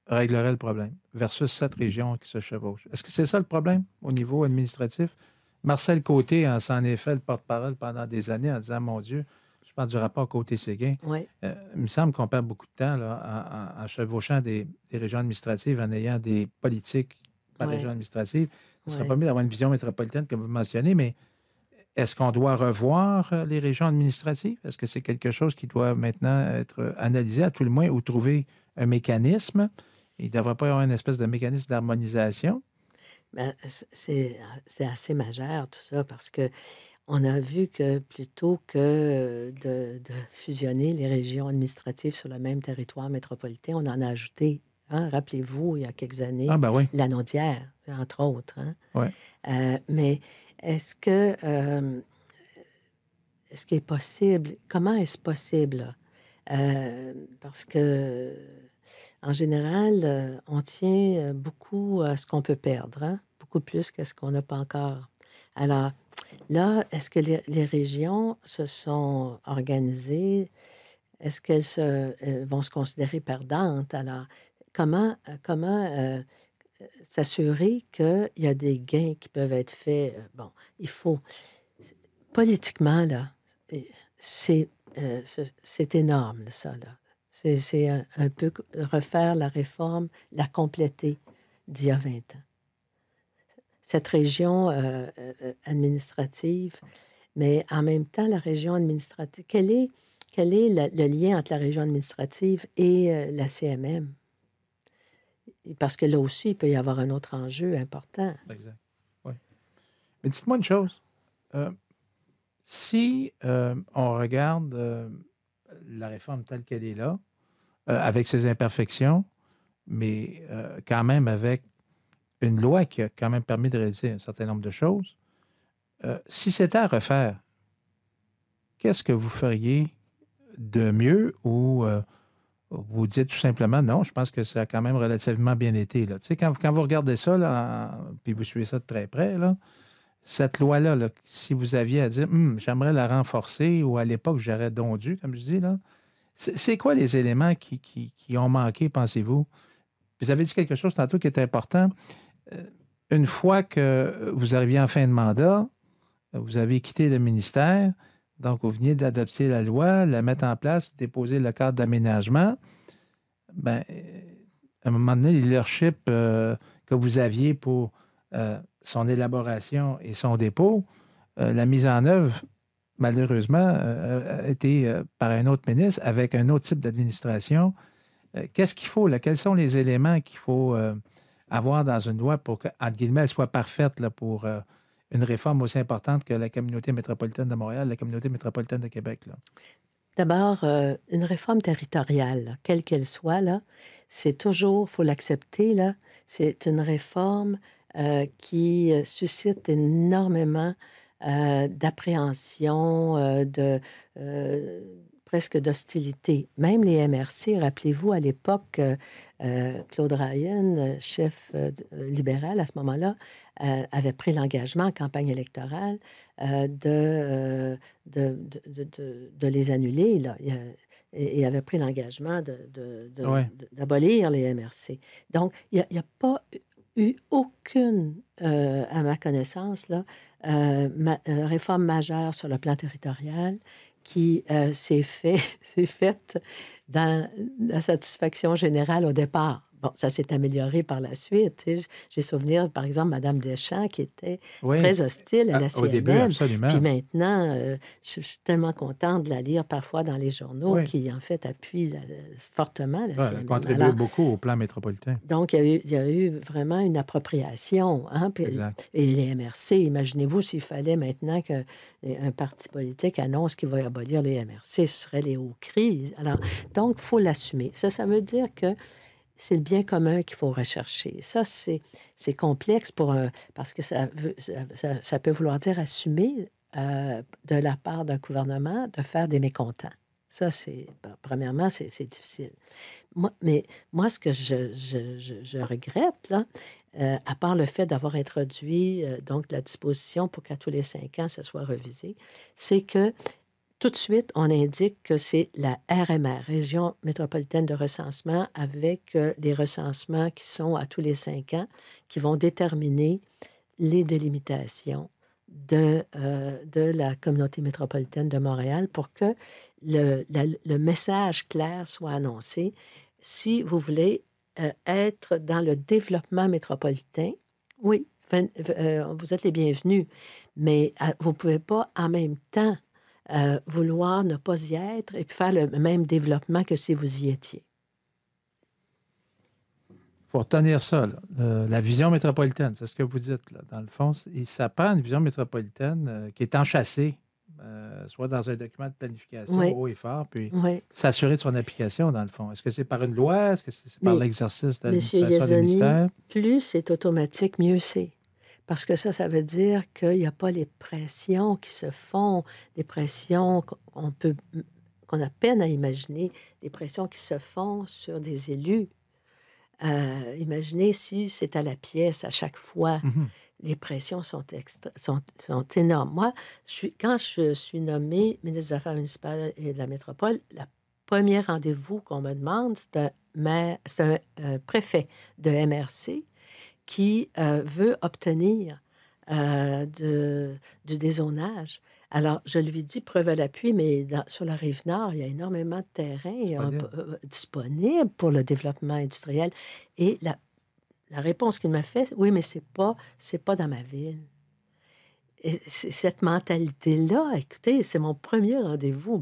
S2: réglerait le problème versus 7 régions qui se chevauchent? Est-ce que c'est ça le problème au niveau administratif? Marcel Côté s'en est fait le porte-parole pendant des années en disant, mon Dieu, je parle du rapport Côté-Séguin.
S3: Oui,
S2: Il me semble qu'on perd beaucoup de temps là, en chevauchant des régions administratives, en ayant des politiques par région
S3: oui,
S2: administrative. Ce serait pas
S3: oui.
S2: mieux d'avoir une vision métropolitaine, comme vous mentionnez, mais est-ce qu'on doit revoir les régions administratives? Est-ce que c'est quelque chose qui doit maintenant être analysé à tout le moins ou trouver un mécanisme? Il ne devrait pas y avoir une espèce de mécanisme d'harmonisation?
S3: Ben, c'est assez majeur tout ça parce que on a vu que plutôt que de fusionner les régions administratives sur le même territoire métropolitain, on en a ajouté, hein, rappelez-vous, il y a quelques
S2: Ah,
S3: années,
S2: ben oui.
S3: Lanaudière, entre autres, hein.
S2: Ouais.
S3: Mais est-ce que, est-ce qu'il est possible comment est-ce possible, là? Parce que en général, on tient, beaucoup à ce qu'on peut perdre, hein, beaucoup plus qu'à ce qu'on n'a pas encore. Alors là, est-ce que les régions se sont organisées? Est-ce qu'elles vont se considérer perdantes? Alors, comment s'assurer qu'il y a des gains qui peuvent être faits? Bon, il faut politiquement, là, et c'est énorme, ça, là. C'est un peu refaire la réforme, la compléter d'il y a 20 ans. Cette région administrative, mais en même temps, la région administrative, quel est le lien entre la région administrative et la CMM? Parce que là aussi, il peut y avoir un autre enjeu important.
S2: Exact. Oui. Mais dites-moi une chose. Euh, Si on regarde la réforme telle qu'elle est là, avec ses imperfections, mais quand même avec une loi qui a quand même permis de réaliser un certain nombre de choses, si c'était à refaire, qu'est-ce que vous feriez de mieux ou vous dites tout simplement non, je pense que ça a quand même relativement bien été. Là. Tu sais, quand vous regardez ça, là, puis vous suivez ça de très près, là, cette loi-là, là, si vous aviez à dire, j'aimerais la renforcer ou à l'époque, j'aurais donc dû, comme je dis, là, c'est quoi les éléments qui ont manqué, pensez-vous? Vous avez dit quelque chose tantôt qui est important. Euh, Une fois que vous arriviez en fin de mandat, vous avez quitté le ministère, donc vous veniez d'adopter la loi, la mettre en place, déposer le cadre d'aménagement. Ben, à un moment donné, le leadership que vous aviez pour son élaboration et son dépôt, la mise en œuvre, malheureusement, a été par un autre ministre avec un autre type d'administration. Qu'est-ce qu'il faut, là? Quels sont les éléments qu'il faut avoir dans une loi pour que, entre guillemets, elle soit parfaite là, pour une réforme aussi importante que la communauté métropolitaine de Montréal, la communauté métropolitaine de Québec, là?
S3: D'abord, une réforme territoriale, là, quelle qu'elle soit, là, c'est toujours, il faut l'accepter, là, c'est une réforme qui suscite énormément d'appréhension, presque d'hostilité. Même les MRC, rappelez-vous, à l'époque, Claude Ryan, chef libéral à ce moment-là, avait pris l'engagement en campagne électorale de les annuler. Là. Et avait pris l'engagement
S2: Ouais.
S3: d'abolir les MRC. Donc, il n'y a pas eu aucune, à ma connaissance, là, réforme majeure sur le plan territorial qui s'est faite dans la satisfaction générale au départ. Bon, ça s'est amélioré par la suite. Tu sais. J'ai souvenir, par exemple, Mme Deschamps, qui était
S2: Oui,
S3: très hostile à la
S2: au début,
S3: CNM. Puis
S2: absolument.
S3: maintenant, je suis tellement contente de la lire parfois dans les journaux
S2: Oui,
S3: qui, en fait, appuient fortement la
S2: ouais, elle a
S3: CNM.
S2: contribué
S3: Alors,
S2: beaucoup au plan métropolitain.
S3: donc, il y a eu vraiment une appropriation. Hein,
S2: Exact.
S3: et les MRC, imaginez-vous s'il fallait maintenant qu'un parti politique annonce qu'il va abolir les MRC, ce serait les hauts cris. Alors, donc, il faut l'assumer. Ça veut dire que c'est le bien commun qu'il faut rechercher. Ça, c'est complexe parce que ça peut vouloir dire assumer de la part d'un gouvernement de faire des mécontents. Ça, premièrement, c'est difficile. Mais moi, ce que je regrette, là, à part le fait d'avoir introduit donc la disposition pour qu'à tous les 5 ans, ça soit revisé, c'est que tout de suite, on indique que c'est la RMR, Région métropolitaine de recensement, avec les recensements qui sont à tous les 5 ans, qui vont déterminer les délimitations de la communauté métropolitaine de Montréal pour que le message clair soit annoncé. Si vous voulez être dans le développement métropolitain, oui, vous êtes les bienvenus, mais vous ne pouvez pas en même temps vouloir ne pas y être et puis faire le même développement que si vous y étiez.
S2: Il faut retenir ça, là. La vision métropolitaine, c'est ce que vous dites, là. Dans le fond, ça prend une vision métropolitaine qui est enchâssée, soit dans un document de planification
S3: Oui,
S2: haut et fort, puis
S3: oui.
S2: s'assurer de son application, dans le fond. Est-ce que c'est par une loi? Est-ce que c'est par
S3: Mais,
S2: l'exercice de
S3: M.
S2: l'administration des
S3: Iazoni,
S2: ministères?
S3: plus c'est automatique, mieux c'est. Parce que ça veut dire qu'il n'y a pas les pressions qui se font, des pressions qu'on a peine à imaginer, des pressions qui se font sur des élus. Imaginez si c'est à la pièce à chaque fois.
S2: Mhm.
S3: Les pressions sont énormes. Moi, quand je suis nommée ministre des Affaires municipales et de la métropole, le premier rendez-vous qu'on me demande, c'est un préfet de MRC qui veut obtenir du dézonage. Alors, je lui dis preuve à l'appui, mais sur la rive nord, il y a énormément de terrain disponible pour le développement industriel. Et la réponse qu'il m'a faite, oui, mais c'est pas dans ma ville. Et cette mentalité-là, écoutez, c'est mon premier rendez-vous.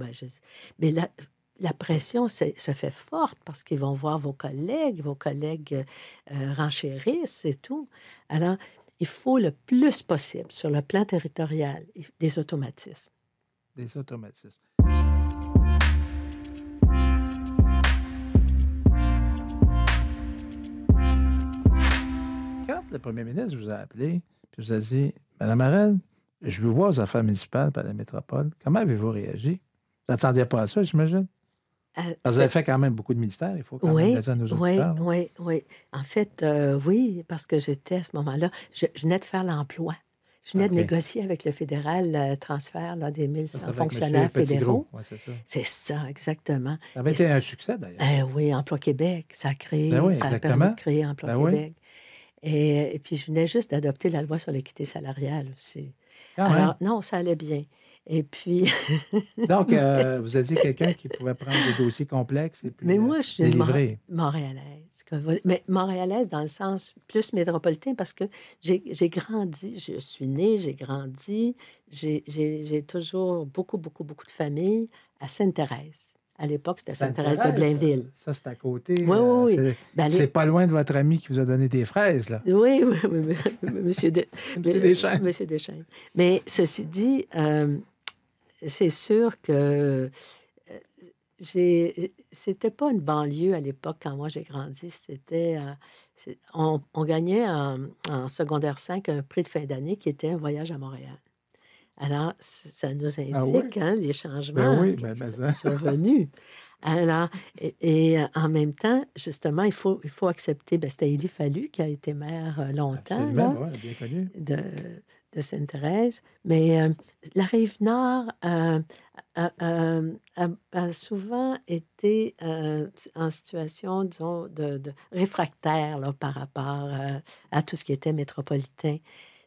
S3: Mais la pression se fait forte parce qu'ils vont voir vos collègues renchérissent et tout. Alors, il faut le plus possible, sur le plan territorial, des automatismes.
S2: Des automatismes. Quand le premier ministre vous a appelé, puis vous a dit, Madame Harel, je vous vois aux affaires municipales par la métropole, comment avez-vous réagi? Vous n'attendiez pas à ça, j'imagine? Parce que vous avez fait quand même beaucoup de ministères, il faut quand même le dire à nos auditeurs.
S3: Oui. En fait, oui, parce que j'étais à ce moment-là, je venais de faire l'emploi. Je venais de négocier avec le fédéral le transfert là, des 1100 fonctionnaires fédéraux.
S2: Ouais, c'est ça.
S3: C'est ça, exactement.
S2: Ça avait été un succès, d'ailleurs.
S3: Oui, Emploi Québec, ça a créé, ça a
S2: exactement.
S3: permis de créer Emploi Québec. Et puis, je venais juste d'adopter la loi sur l'équité salariale aussi. Alors, non, ça allait bien. Et puis...
S2: Donc, vous avez dit quelqu'un qui pouvait prendre des dossiers complexes et puis
S3: mais moi, je suis
S2: délivrer.
S3: montréalaise. Mais montréalaise dans le sens plus métropolitain parce que j'ai grandi, je suis née, j'ai grandi, j'ai toujours beaucoup de familles à Sainte-Thérèse. À l'époque, c'était Sainte-Thérèse de Blainville.
S2: Ça, c'est à côté.
S3: Oui.
S2: C'est pas loin de votre ami qui vous a donné des fraises, là.
S3: Oui, Monsieur
S2: Deschênes.
S3: Monsieur Deschênes. Mais ceci dit, c'est sûr que c'était pas une banlieue à l'époque quand moi j'ai grandi. On gagnait en secondaire 5 un prix de fin d'année qui était un voyage à Montréal. Alors, ça nous
S2: Ah oui?
S3: indique, hein, les
S2: Ben
S3: changements
S2: oui, ben
S3: qui
S2: hein.
S3: sont venus. Alors, en même temps, justement, il faut accepter, ben, c'était Élie Fallu qui a été maire longtemps,
S2: Absolument,
S3: là,
S2: ben ouais, bien connu.
S3: de, de Sainte-Thérèse. Mais la Rive-Nord a souvent été en situation, disons, de réfractaire là, par rapport à tout ce qui était métropolitain.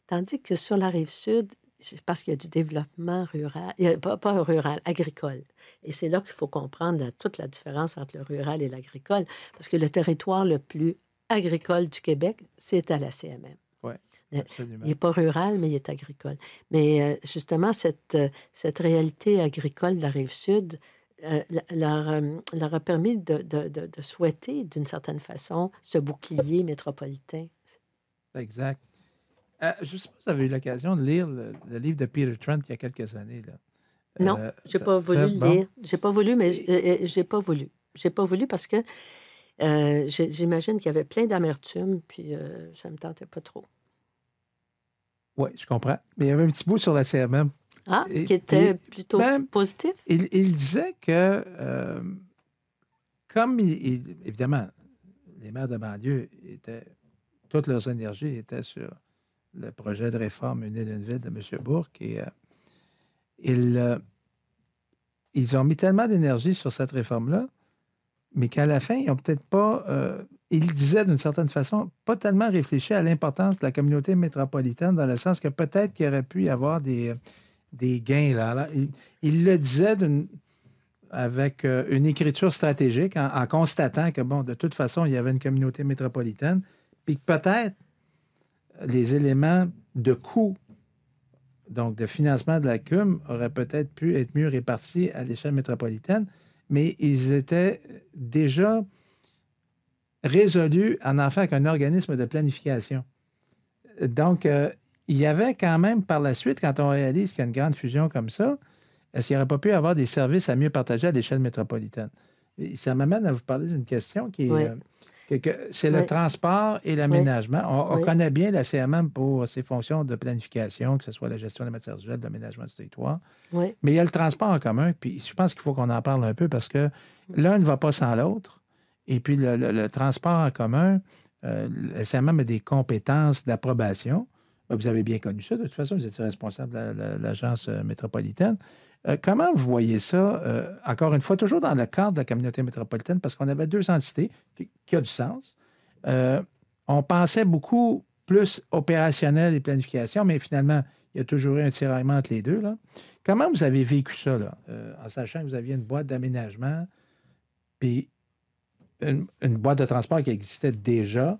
S3: Tandis que sur la Rive-Sud, c'est parce qu'il y a du développement rural, il y a, pas rural, agricole. Et c'est là qu'il faut comprendre toute la différence entre le rural et l'agricole, parce que le territoire le plus agricole du Québec, c'est à la CMM.
S2: Oui,
S3: Il
S2: absolument.
S3: n'est pas rural, mais il est agricole. Mais justement, cette réalité agricole de la Rive-Sud leur a permis de souhaiter, d'une certaine façon, ce bouclier métropolitain.
S2: Exact. Je ne sais pas si vous avez eu l'occasion de lire le livre de Peter Trent il y a quelques années. Là.
S3: Non, j'ai pas voulu le
S2: Bon.
S3: lire. J'ai pas voulu, mais
S2: Et-
S3: j'ai pas voulu. J'ai pas voulu parce que j'imagine qu'il y avait plein d'amertume, puis ça me tentait pas trop.
S2: Oui, je comprends. Mais il y avait un petit bout sur la CMM.
S3: Ah,
S2: Et
S3: qui était
S2: puis,
S3: plutôt
S2: même,
S3: positif?
S2: il disait que, comme évidemment, les maires de banlieue étaient, toutes leurs énergies étaient sur le projet de réforme Une île, une ville de M. Bourque. Et ils, euh, ils ont mis tellement d'énergie sur cette réforme-là, mais qu'à la fin, ils n'ont peut-être pas, ils disaient d'une certaine façon, pas tellement réfléchi à l'importance de la communauté métropolitaine, dans le sens que peut-être qu'il aurait pu y avoir des gains là. Alors, il le disait avec une écriture stratégique, en constatant que, bon, de toute façon, il y avait une communauté métropolitaine, puis que peut-être les éléments de coût, donc de financement de la CUM, auraient peut-être pu être mieux répartis à l'échelle métropolitaine, mais ils étaient déjà résolus en faire qu'un organisme de planification. Donc, il y avait quand même par la suite, quand on réalise qu'il y a une grande fusion comme ça, est-ce qu'il n'y aurait pas pu avoir des services à mieux partager à l'échelle métropolitaine? Et ça m'amène à vous parler d'une question qui est,
S3: Oui,
S2: c'est le
S3: oui,
S2: transport et
S3: oui,
S2: l'aménagement. On
S3: oui,
S2: connaît bien la CMM pour ses fonctions de planification, que ce soit la gestion des matières usuelles, l'aménagement du territoire.
S3: oui.
S2: Mais il y a le transport en commun, puis je pense qu'il faut qu'on en parle un peu parce que l'un ne va pas sans l'autre. Et puis le transport en commun, la CMM a des compétences d'approbation. Vous avez bien connu ça. De toute façon, vous étiez responsable de l'agence métropolitaine. Comment vous voyez ça, encore une fois, toujours dans le cadre de la communauté métropolitaine, parce qu'on avait deux entités qui ont du sens. Euh, on pensait beaucoup plus opérationnel et planification, mais finalement, il y a toujours eu un tiraillement entre les deux. Là. Comment vous avez vécu ça, là, en sachant que vous aviez une boîte d'aménagement, puis une boîte de transport qui existait déjà?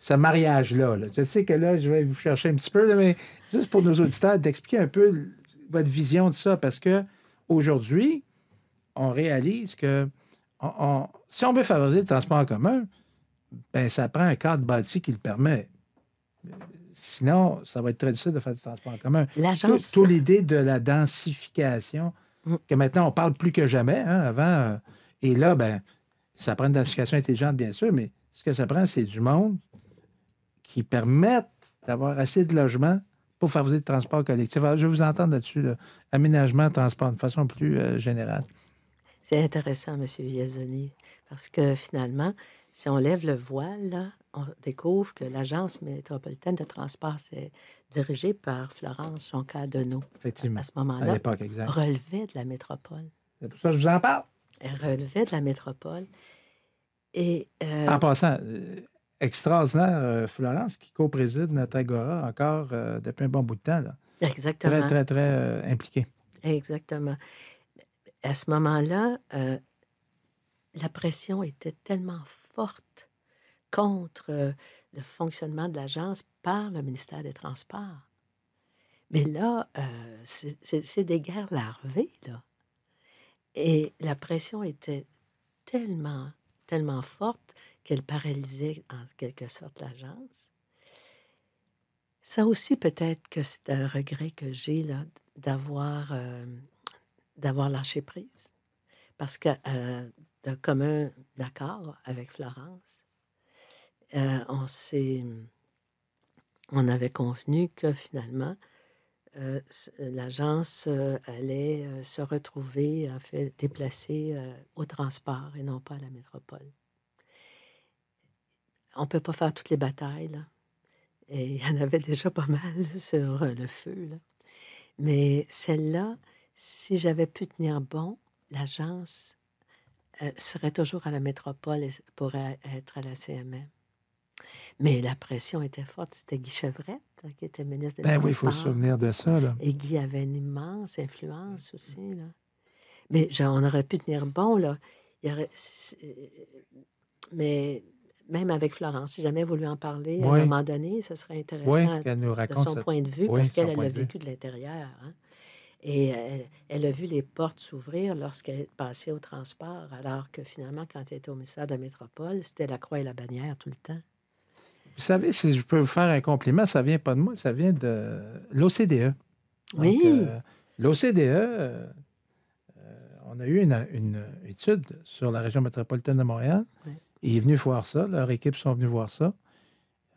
S2: Ce mariage-là. Là. Je sais que là, je vais vous chercher un petit peu, là, mais juste pour nos auditeurs, d'expliquer un peu votre vision de ça, parce que aujourd'hui, on réalise que si on veut favoriser le transport en commun, ben, ça prend un cadre bâti qui le permet. Sinon, ça va être très difficile de faire du transport en commun.
S3: L'agence,
S2: Tout l'idée de la densification,
S3: mm,
S2: que maintenant, on parle plus que jamais. Hein, avant, et là, ben, ça prend une densification intelligente, bien sûr, mais ce que ça prend, c'est du monde qui permettent d'avoir assez de logements pour favoriser le transport collectif. Alors, je vais vous entendre là-dessus, là. Aménagement, transport, de façon plus générale.
S3: c'est intéressant, M. Viazoni, parce que finalement, si on lève le voile, là, on découvre que l'Agence métropolitaine de transport, c'est dirigée par Florence Jonca-Deneau.
S2: Effectivement.
S3: À ce
S2: À
S3: moment-là,
S2: l'époque, exact.
S3: relevait de la métropole.
S2: C'est pour ça que je vous en parle.
S3: Elle relevait de la métropole. Et
S2: En passant, extraordinaire, Florence, qui co-préside notre Agora encore depuis un bon bout de temps. Là. Très,
S3: exactement,
S2: très, très impliquée.
S3: exactement. À ce moment-là, la pression était tellement forte contre le fonctionnement de l'agence par le ministère des Transports. Mais là, c'est des guerres larvées, là. Et la pression était tellement, tellement forte qu'elle paralysait en quelque sorte l'agence. Ça aussi, peut-être que c'est un regret que j'ai là, d'avoir lâché prise. Parce que d'un commun accord avec Florence, euh, on s'est, on avait convenu que finalement, l'agence allait se retrouver, en fait, déplacée au transport et non pas à la métropole. On ne peut pas faire toutes les batailles, là. Et il y en avait déjà pas mal sur le feu, là. Mais celle-là, si j'avais pu tenir bon, l'agence serait toujours à la métropole et pourrait être à la CMM. Mais la pression était forte. C'était Guy Chevrette qui était ministre des
S2: Ben oui, il faut se
S3: Transports.
S2: souvenir de ça, là.
S3: Et Guy avait une immense influence aussi, là. Mais on aurait pu tenir bon, là. Mais même avec Florence, si jamais voulu en parler, à un
S2: Oui,
S3: moment donné, ce serait
S2: oui,
S3: intéressant
S2: qu'elle nous
S3: de
S2: raconte
S3: son
S2: ça.
S3: point de vue,
S2: Oui,
S3: parce qu'elle,
S2: son
S3: elle
S2: point
S3: l'a
S2: de vue.
S3: vécu de l'intérieur, hein. Et elle a vu les portes s'ouvrir lorsqu'elle est passée au transport, alors que finalement, quand elle était au ministère de la Métropole, c'était la croix et la bannière tout le temps.
S2: Vous savez, si je peux vous faire un compliment, ça vient pas de moi, ça vient de l'OCDE. Donc,
S3: Oui,
S2: l'OCDE, on a eu une étude sur la région métropolitaine de Montréal.
S3: ouais,
S2: Il est venu voir ça, leur équipe sont venus voir ça.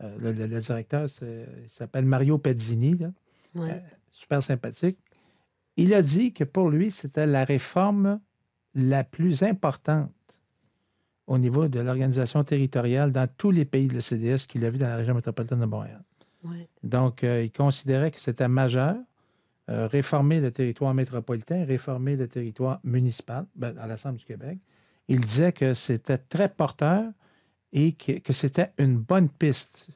S2: Le directeur, il s'appelle Mario Pezzini, là. Euh,
S3: ouais,
S2: super sympathique. Il a dit que pour lui, c'était la réforme la plus importante au niveau de l'organisation territoriale dans tous les pays de l'OCDE qu'il a vu dans la région métropolitaine de Montréal.
S3: ouais,
S2: Donc, il considérait que c'était majeur, réformer le territoire métropolitain, réformer le territoire municipal, ben, à l'Assemblée du Québec. Il disait que c'était très porteur et que c'était une bonne piste.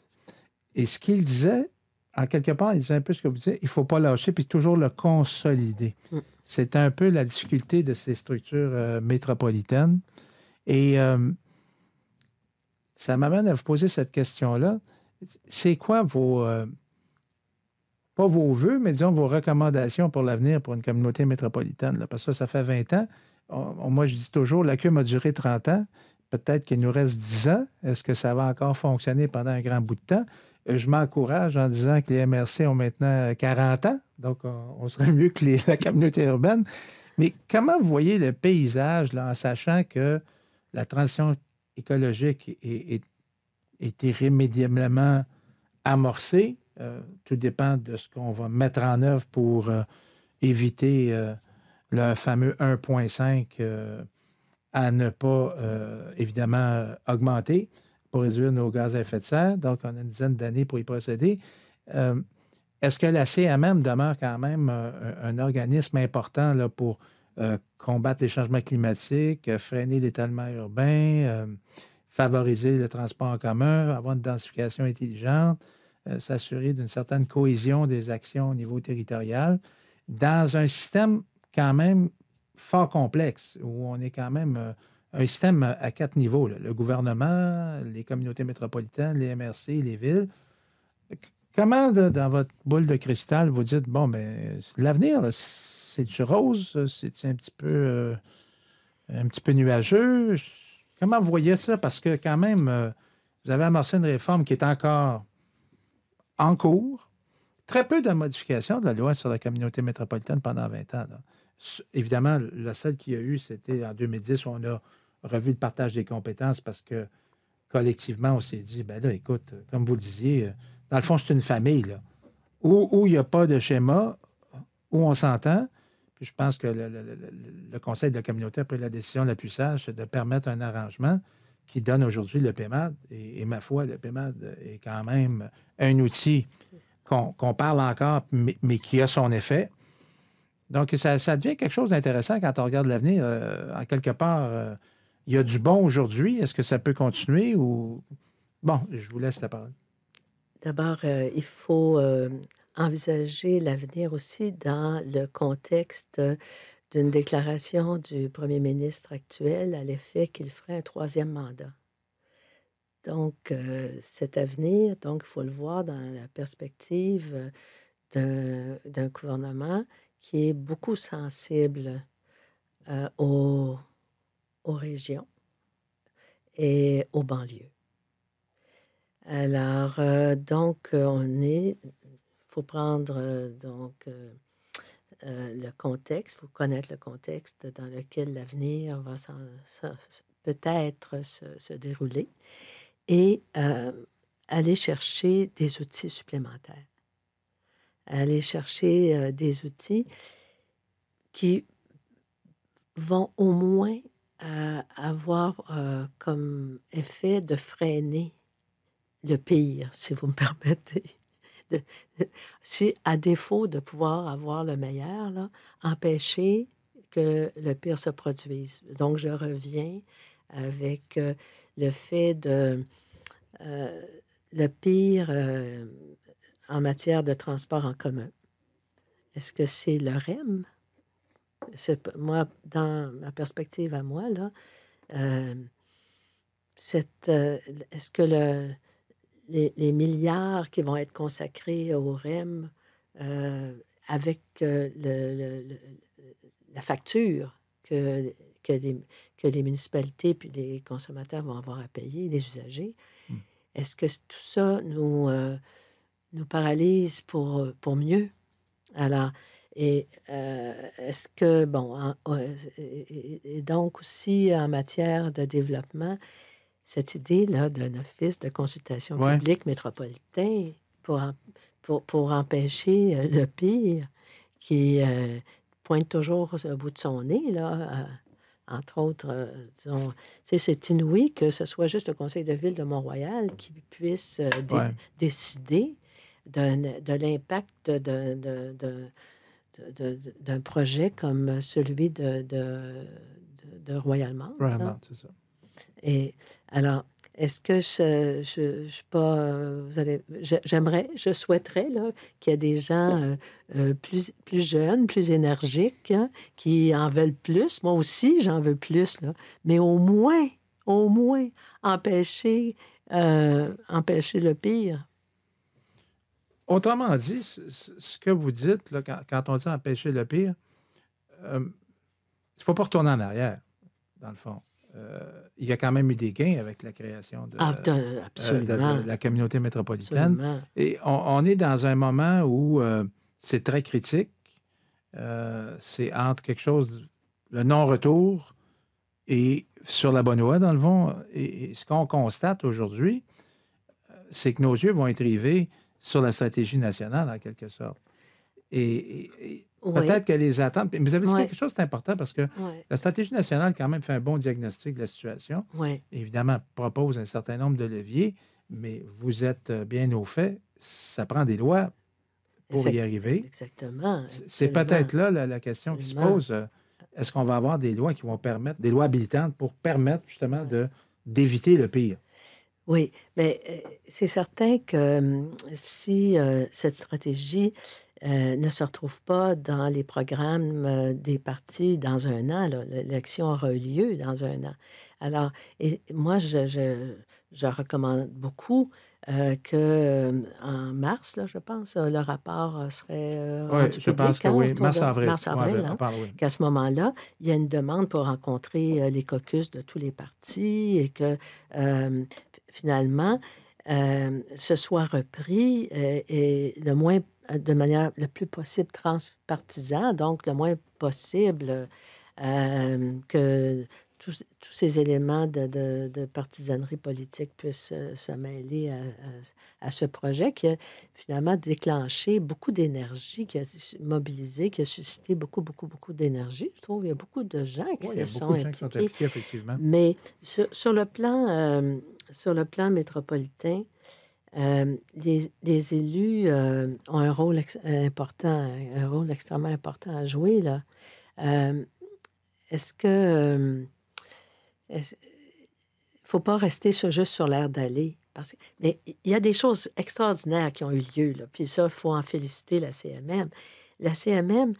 S2: Et ce qu'il disait, en quelque part, il disait un peu ce que vous disiez, il ne faut pas lâcher, puis toujours le consolider.
S3: mm,
S2: C'est un peu la difficulté de ces structures métropolitaines. Et ça m'amène à vous poser cette question-là. C'est quoi pas vos vœux, mais disons vos recommandations pour l'avenir pour une communauté métropolitaine? Là? Parce que ça fait 20 ans. Moi, je dis toujours, la CUM a duré 30 ans. Peut-être qu'il nous reste 10 ans. Est-ce que ça va encore fonctionner pendant un grand bout de temps? Je m'encourage en disant que les MRC ont maintenant 40 ans, donc on serait mieux que la communauté urbaine. Mais comment vous voyez le paysage là, en sachant que la transition écologique est irrémédiablement amorcée? Tout dépend de ce qu'on va mettre en œuvre pour éviter le fameux 1,5 à ne pas, évidemment, augmenter pour réduire nos gaz à effet de serre. Donc, on a une dizaine d'années pour y procéder. Euh, Est-ce que la CMM demeure quand même un organisme important là, pour combattre les changements climatiques, freiner l'étalement urbain, favoriser le transport en commun, avoir une densification intelligente, s'assurer d'une certaine cohésion des actions au niveau territorial, dans un système quand même fort complexe, où on est quand même un système à 4 niveaux, là. Le gouvernement, les communautés métropolitaines, les MRC, les villes. Comment, dans votre boule de cristal, vous dites, bon, ben, l'avenir, là, c'est-tu rose? C'est un petit peu nuageux? Comment vous voyez ça? Parce que quand même, vous avez amorcé une réforme qui est encore en cours. Très peu de modifications de la loi sur la communauté métropolitaine pendant 20 ans, là. Évidemment, la seule qu'il y a eu, c'était en 2010 où on a revu le partage des compétences parce que collectivement, on s'est dit, ben là, écoute, comme vous le disiez, dans le fond, c'est une famille, là, où il n'y a pas de schéma, où on s'entend. Puis je pense que le Conseil de la communauté a pris la décision la plus sage, c'est de permettre un arrangement qui donne aujourd'hui le PEMAD. Et ma foi, le PEMAD est quand même un outil qu'on parle encore, mais qui a son effet. Donc, ça devient quelque chose d'intéressant quand on regarde l'avenir. En quelque part, il y a du bon aujourd'hui. Est-ce que ça peut continuer ou... Bon, je vous laisse la parole.
S3: d'abord, il faut envisager l'avenir aussi dans le contexte d'une déclaration du premier ministre actuel à l'effet qu'il ferait un troisième mandat. Donc, cet avenir, donc, il faut le voir dans la perspective d'un gouvernement qui est beaucoup sensible aux, aux régions et aux banlieues. Alors, donc, il faut prendre le contexte, il faut connaître le contexte dans lequel l'avenir va peut-être se dérouler et aller chercher des outils supplémentaires. aller chercher des outils qui vont au moins avoir comme effet de freiner le pire, si vous me permettez. De- si, à défaut de pouvoir avoir le meilleur, là, empêcher que le pire se produise. Donc, je reviens avec le fait de euh, le pire en matière de transport en commun. Est-ce que c'est le REM? Moi, dans ma perspective à moi, là, euh, est-ce que les milliards qui vont être consacrés au REM avec la facture que, que, les, que les municipalités puis les consommateurs vont avoir à payer, les usagers,
S2: Hmm.
S3: est-ce que tout ça nous paralyse pour mieux? Alors, est-ce que, bon, et donc aussi en matière de développement, cette idée-là d'un office de consultation
S2: Ouais.
S3: publique métropolitain pour empêcher le pire qui pointe toujours au bout de son nez, là, entre autres, disons, tu sais, c'est inouï que ce soit juste le conseil de ville de Mont-Royal qui puisse
S2: Ouais.
S3: décider de l'impact d'un projet comme celui de Royal Mount.
S2: Royal
S3: là.
S2: Mount, c'est ça.
S3: Et alors, est-ce que je suis pas... je souhaiterais là, qu'il y ait des gens plus jeunes, plus énergiques, hein, qui en veulent plus. Moi aussi, j'en veux plus, là. Mais au moins, empêcher le pire.
S2: Autrement dit, ce que vous dites, là, quand on dit empêcher le pire, il ne faut pas retourner en arrière, dans le fond. Il y a quand même eu des gains avec la création de
S3: Absolument.
S2: la communauté métropolitaine.
S3: Absolument.
S2: Et on est dans un moment où c'est très critique. C'est entre quelque chose, le non-retour et sur la bonne voie, dans le fond. Et ce qu'on constate aujourd'hui, c'est que nos yeux vont être rivés sur la stratégie nationale, en quelque sorte. Et
S3: Oui.
S2: peut-être que les attentes... Mais vous avez dit
S3: Oui.
S2: quelque chose d'important parce que
S3: Oui.
S2: la stratégie nationale, quand même, fait un bon diagnostic de la situation.
S3: Oui.
S2: Évidemment, propose un certain nombre de leviers, mais vous êtes bien au fait, ça prend des lois pour y arriver.
S3: Exactement.
S2: C'est peut-être là la question qui se pose. Est-ce qu'on va avoir des lois qui vont permettre, des lois habilitantes pour permettre justement d'éviter le pire?
S3: Oui, mais c'est certain que si cette stratégie ne se retrouve pas dans les programmes des partis dans un an, là, l'élection aura eu lieu dans un an. Alors, et moi, je recommande beaucoup qu'en mars, là, je pense, le rapport serait
S2: Oui,
S3: rendu
S2: je pense
S3: public,
S2: que
S3: hein,
S2: oui.
S3: autour de
S2: Mars-avril.
S3: mars-avril, hein,
S2: Oui.
S3: qu'à ce moment-là, il y a une demande pour rencontrer les caucus de tous les partis et que finalement, ce soit repris et de manière le plus possible transpartisan, donc le moins possible que tous ces éléments de partisanerie politique puissent se mêler à ce projet qui a finalement déclenché beaucoup d'énergie, qui a mobilisé, qui a suscité beaucoup, beaucoup, beaucoup d'énergie. Je trouve qu'il y a beaucoup de gens qui
S2: Oui, il y
S3: se
S2: a
S3: sont
S2: beaucoup de gens qui sont
S3: impliqués.
S2: impliqués, effectivement.
S3: Mais sur le plan métropolitain, les élus ont un rôle important, un rôle extrêmement important à jouer, là. Est-ce que il ne faut pas rester juste sur l'air d'aller? Mais il y a des choses extraordinaires qui ont eu lieu, là, puis ça, il faut en féliciter la CMM. La CMM,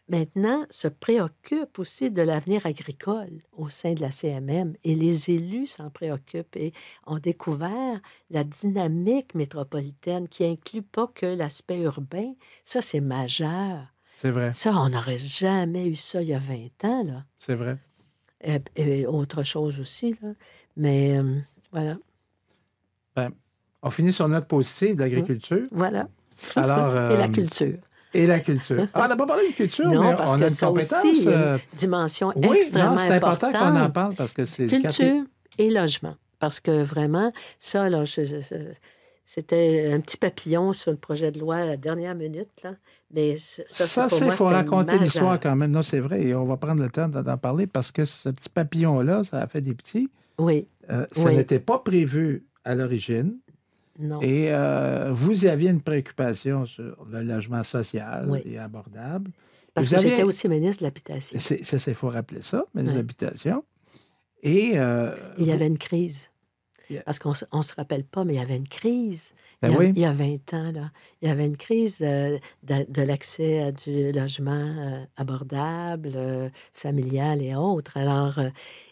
S3: maintenant, se préoccupe aussi de l'avenir agricole au sein de la CMM et les élus s'en préoccupent et ont découvert la dynamique métropolitaine qui inclut pas que l'aspect urbain. Ça, c'est majeur.
S2: C'est vrai.
S3: Ça, on n'aurait jamais eu ça il y a 20 ans, là.
S2: C'est vrai.
S3: Et autre chose aussi, là. Mais voilà.
S2: Ben, on finit sur une note positive de l'agriculture.
S3: Voilà.
S2: Alors,
S3: Et la culture.
S2: Et la culture. Ah, on n'a pas parlé de culture,
S3: non,
S2: mais
S3: parce
S2: on
S3: que
S2: a une
S3: ça
S2: compétence.
S3: aussi, une dimension
S2: oui,
S3: extrêmement
S2: non, c'est important
S3: importante.
S2: qu'on en parle parce que c'est
S3: culture et logement. Parce que vraiment, ça, là, C'était un petit papillon sur le projet de loi à la dernière minute, là. Mais
S2: Ça,
S3: pour
S2: il
S3: moi,
S2: faut
S3: c'était
S2: raconter l'histoire
S3: majeur.
S2: quand même. Non, c'est vrai. Et on va prendre le temps d'en parler parce que ce petit papillon-là, ça a fait des petits.
S3: Oui,
S2: Ça
S3: oui,
S2: n'était pas prévu à l'origine.
S3: non,
S2: Et vous aviez une préoccupation sur le logement social
S3: oui.
S2: et abordable. Et
S3: Parce
S2: vous
S3: que j'étais
S2: aviez,
S3: aussi ministre de l'Habitation.
S2: il faut rappeler ça, mais les
S3: Oui.
S2: habitations. Et
S3: Il y avait une crise.
S2: yeah,
S3: Parce qu'on ne se rappelle pas, mais il y avait une crise.
S2: ben oui,
S3: Il y a 20 ans, là. Il y avait une crise de l'accès à du logement abordable, familial et autres. Alors,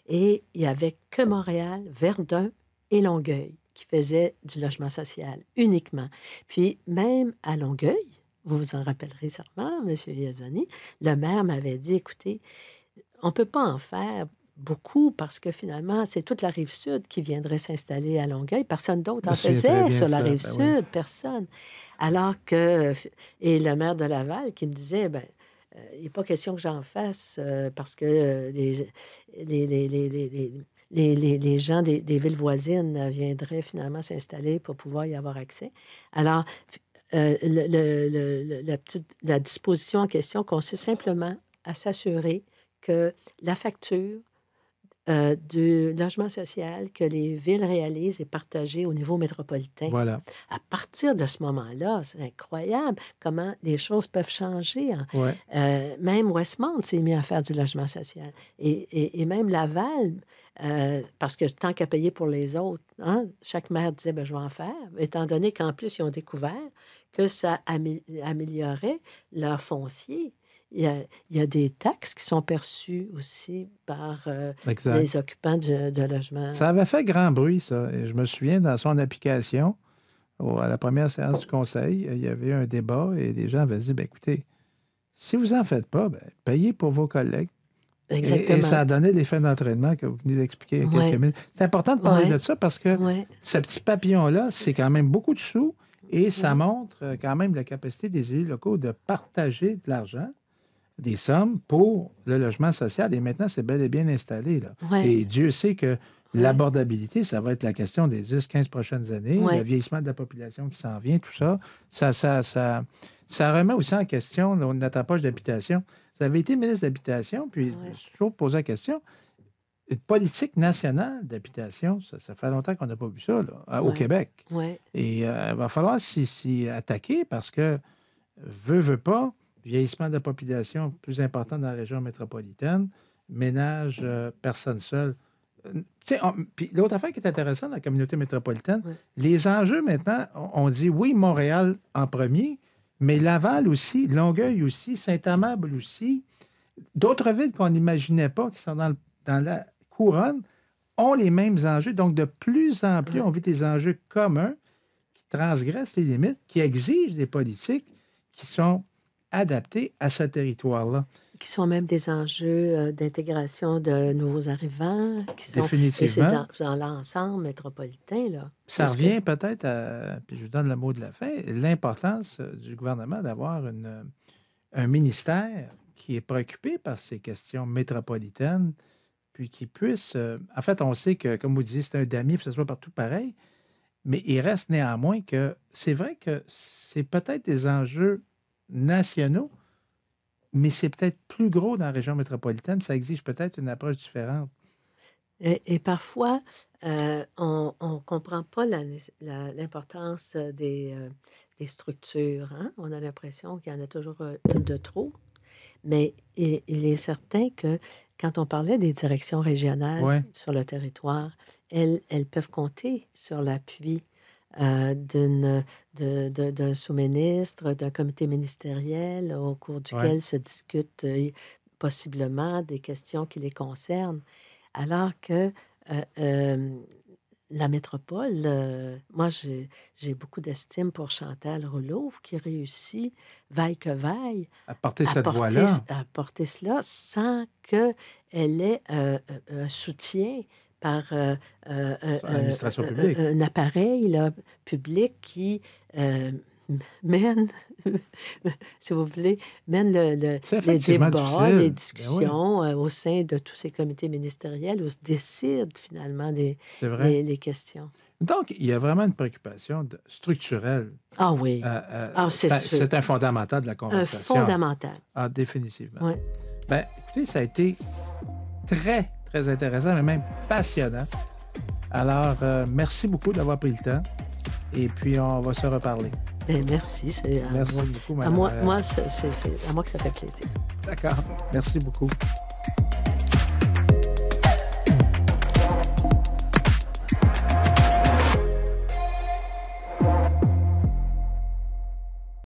S3: et il n'y avait que Montréal, Verdun et Longueuil qui faisaient du logement social uniquement. Puis même à Longueuil, vous vous en rappellerez certainement, M. Iazoni, le maire m'avait dit, écoutez, on ne peut pas en faire beaucoup parce que finalement, c'est toute la rive sud qui viendrait s'installer à Longueuil. Personne d'autre
S2: je me
S3: en
S2: souviens très
S3: faisait
S2: bien
S3: sur la
S2: ça.
S3: rive
S2: Ben oui.
S3: sud, personne. Alors que, et le maire de Laval qui me disait, ben, il n'est pas question que j'en fasse parce que les, les, les, les, les, les gens des villes voisines viendraient finalement s'installer pour pouvoir y avoir accès. Alors, la disposition en question consiste simplement à s'assurer que la facture du logement social que les villes réalisent est partagée au niveau métropolitain.
S2: Voilà.
S3: À partir de ce moment-là, c'est incroyable comment les choses peuvent changer, hein.
S2: Ouais.
S3: Même Westmount s'est mis à faire du logement social. Et même Laval, parce que tant qu'à payer pour les autres, hein, chaque maire disait, ben, je vais en faire, étant donné qu'en plus, ils ont découvert que ça améliorait leur foncier. Il y a des taxes qui sont perçues aussi par
S2: Exact.
S3: les occupants de logements.
S2: Ça avait fait grand bruit, ça. Et je me souviens, dans son application, à la première séance du conseil, il y avait un débat et des gens avaient dit, ben, écoutez, si vous n'en faites pas, ben, payez pour vos collègues. Et
S3: Exactement.
S2: ça a donné l'effet d'entraînement que vous venez d'expliquer il y a quelques
S3: Oui,
S2: minutes. C'est important de parler de
S3: oui,
S2: ça parce que
S3: oui,
S2: ce petit papillon-là, c'est quand même beaucoup de sous et ça
S3: oui,
S2: montre quand même la capacité des élus locaux de partager de l'argent, des sommes pour le logement social. Et maintenant, c'est bel et bien installé, là.
S3: oui,
S2: Et Dieu sait que
S3: oui,
S2: l'abordabilité, ça va être la question des 10-15 prochaines années, le
S3: oui,
S2: vieillissement de la population qui s'en vient, tout ça. Ça remet aussi en question notre approche d'habitation. Vous avez été ministre d'Habitation, puis je me
S3: oui,
S2: suis toujours posé la question. Une politique nationale d'habitation, ça fait longtemps qu'on n'a pas vu ça là, au
S3: oui,
S2: Québec.
S3: oui,
S2: Et il va falloir s'y attaquer parce que, veut pas, vieillissement de la population plus important dans la région métropolitaine, ménage, personnes seules. Puis l'autre affaire qui est intéressante dans la communauté métropolitaine,
S3: oui,
S2: les enjeux maintenant, on dit oui, Montréal en premier, mais Laval aussi, Longueuil aussi, Saint-Amable aussi, d'autres villes qu'on n'imaginait pas qui sont dans la couronne ont les mêmes enjeux. Donc, de plus en plus,
S3: oui.
S2: on vit des enjeux communs qui transgressent les limites, qui exigent des politiques qui sont adaptées à ce territoire-là.
S3: Qui sont même des enjeux d'intégration de nouveaux arrivants, et c'est
S2: Définitivement.
S3: dans l'ensemble métropolitain, là,
S2: Ça
S3: plus que,
S2: revient peut-être à, puis je vous donne le mot de la fin, l'importance du gouvernement d'avoir un ministère qui est préoccupé par ces questions métropolitaines, puis qui puisse. En fait, on sait que, comme vous disiez, c'est un damier, puis ça soit partout pareil, mais il reste néanmoins que c'est vrai que c'est peut-être des enjeux nationaux, mais c'est peut-être plus gros dans la région métropolitaine, ça exige peut-être une approche différente.
S3: et parfois, on ne comprend pas l'importance des structures, hein. On a l'impression qu'il y en a toujours une de trop. Mais il est certain que quand on parlait des directions régionales
S2: Oui,
S3: sur le territoire, elles peuvent compter sur l'appui d'un sous-ministre, d'un comité ministériel au cours
S2: oui.
S3: duquel se discutent possiblement des questions qui les concernent. Alors que euh, la métropole, moi, j'ai beaucoup d'estime pour Chantal Rouleau, qui réussit, vaille que vaille,
S2: Apporter cette voix-là,
S3: à porter cela sans qu'elle ait un soutien par
S2: sur l'administration publique.
S3: un appareil là, public qui mène, si vous voulez, mène
S2: C'est
S3: les
S2: effectivement
S3: débats, les
S2: difficile. Ben oui,
S3: discussions au sein de tous ces comités ministériels où se décident finalement
S2: c'est vrai.
S3: les questions.
S2: Donc, il y a vraiment une préoccupation structurelle.
S3: Ah oui. C'est sûr.
S2: C'est un fondamental de la conversation.
S3: Un fondamental.
S2: Ah, définitivement.
S3: Oui.
S2: Bien, écoutez, ça a été très, très intéressant, mais même passionnant. Alors, merci beaucoup d'avoir pris le temps. Et puis, on va se reparler.
S3: Bien, merci.
S2: Merci beaucoup, madame.
S3: Moi, c'est à moi que ça fait plaisir.
S2: D'accord. Merci beaucoup.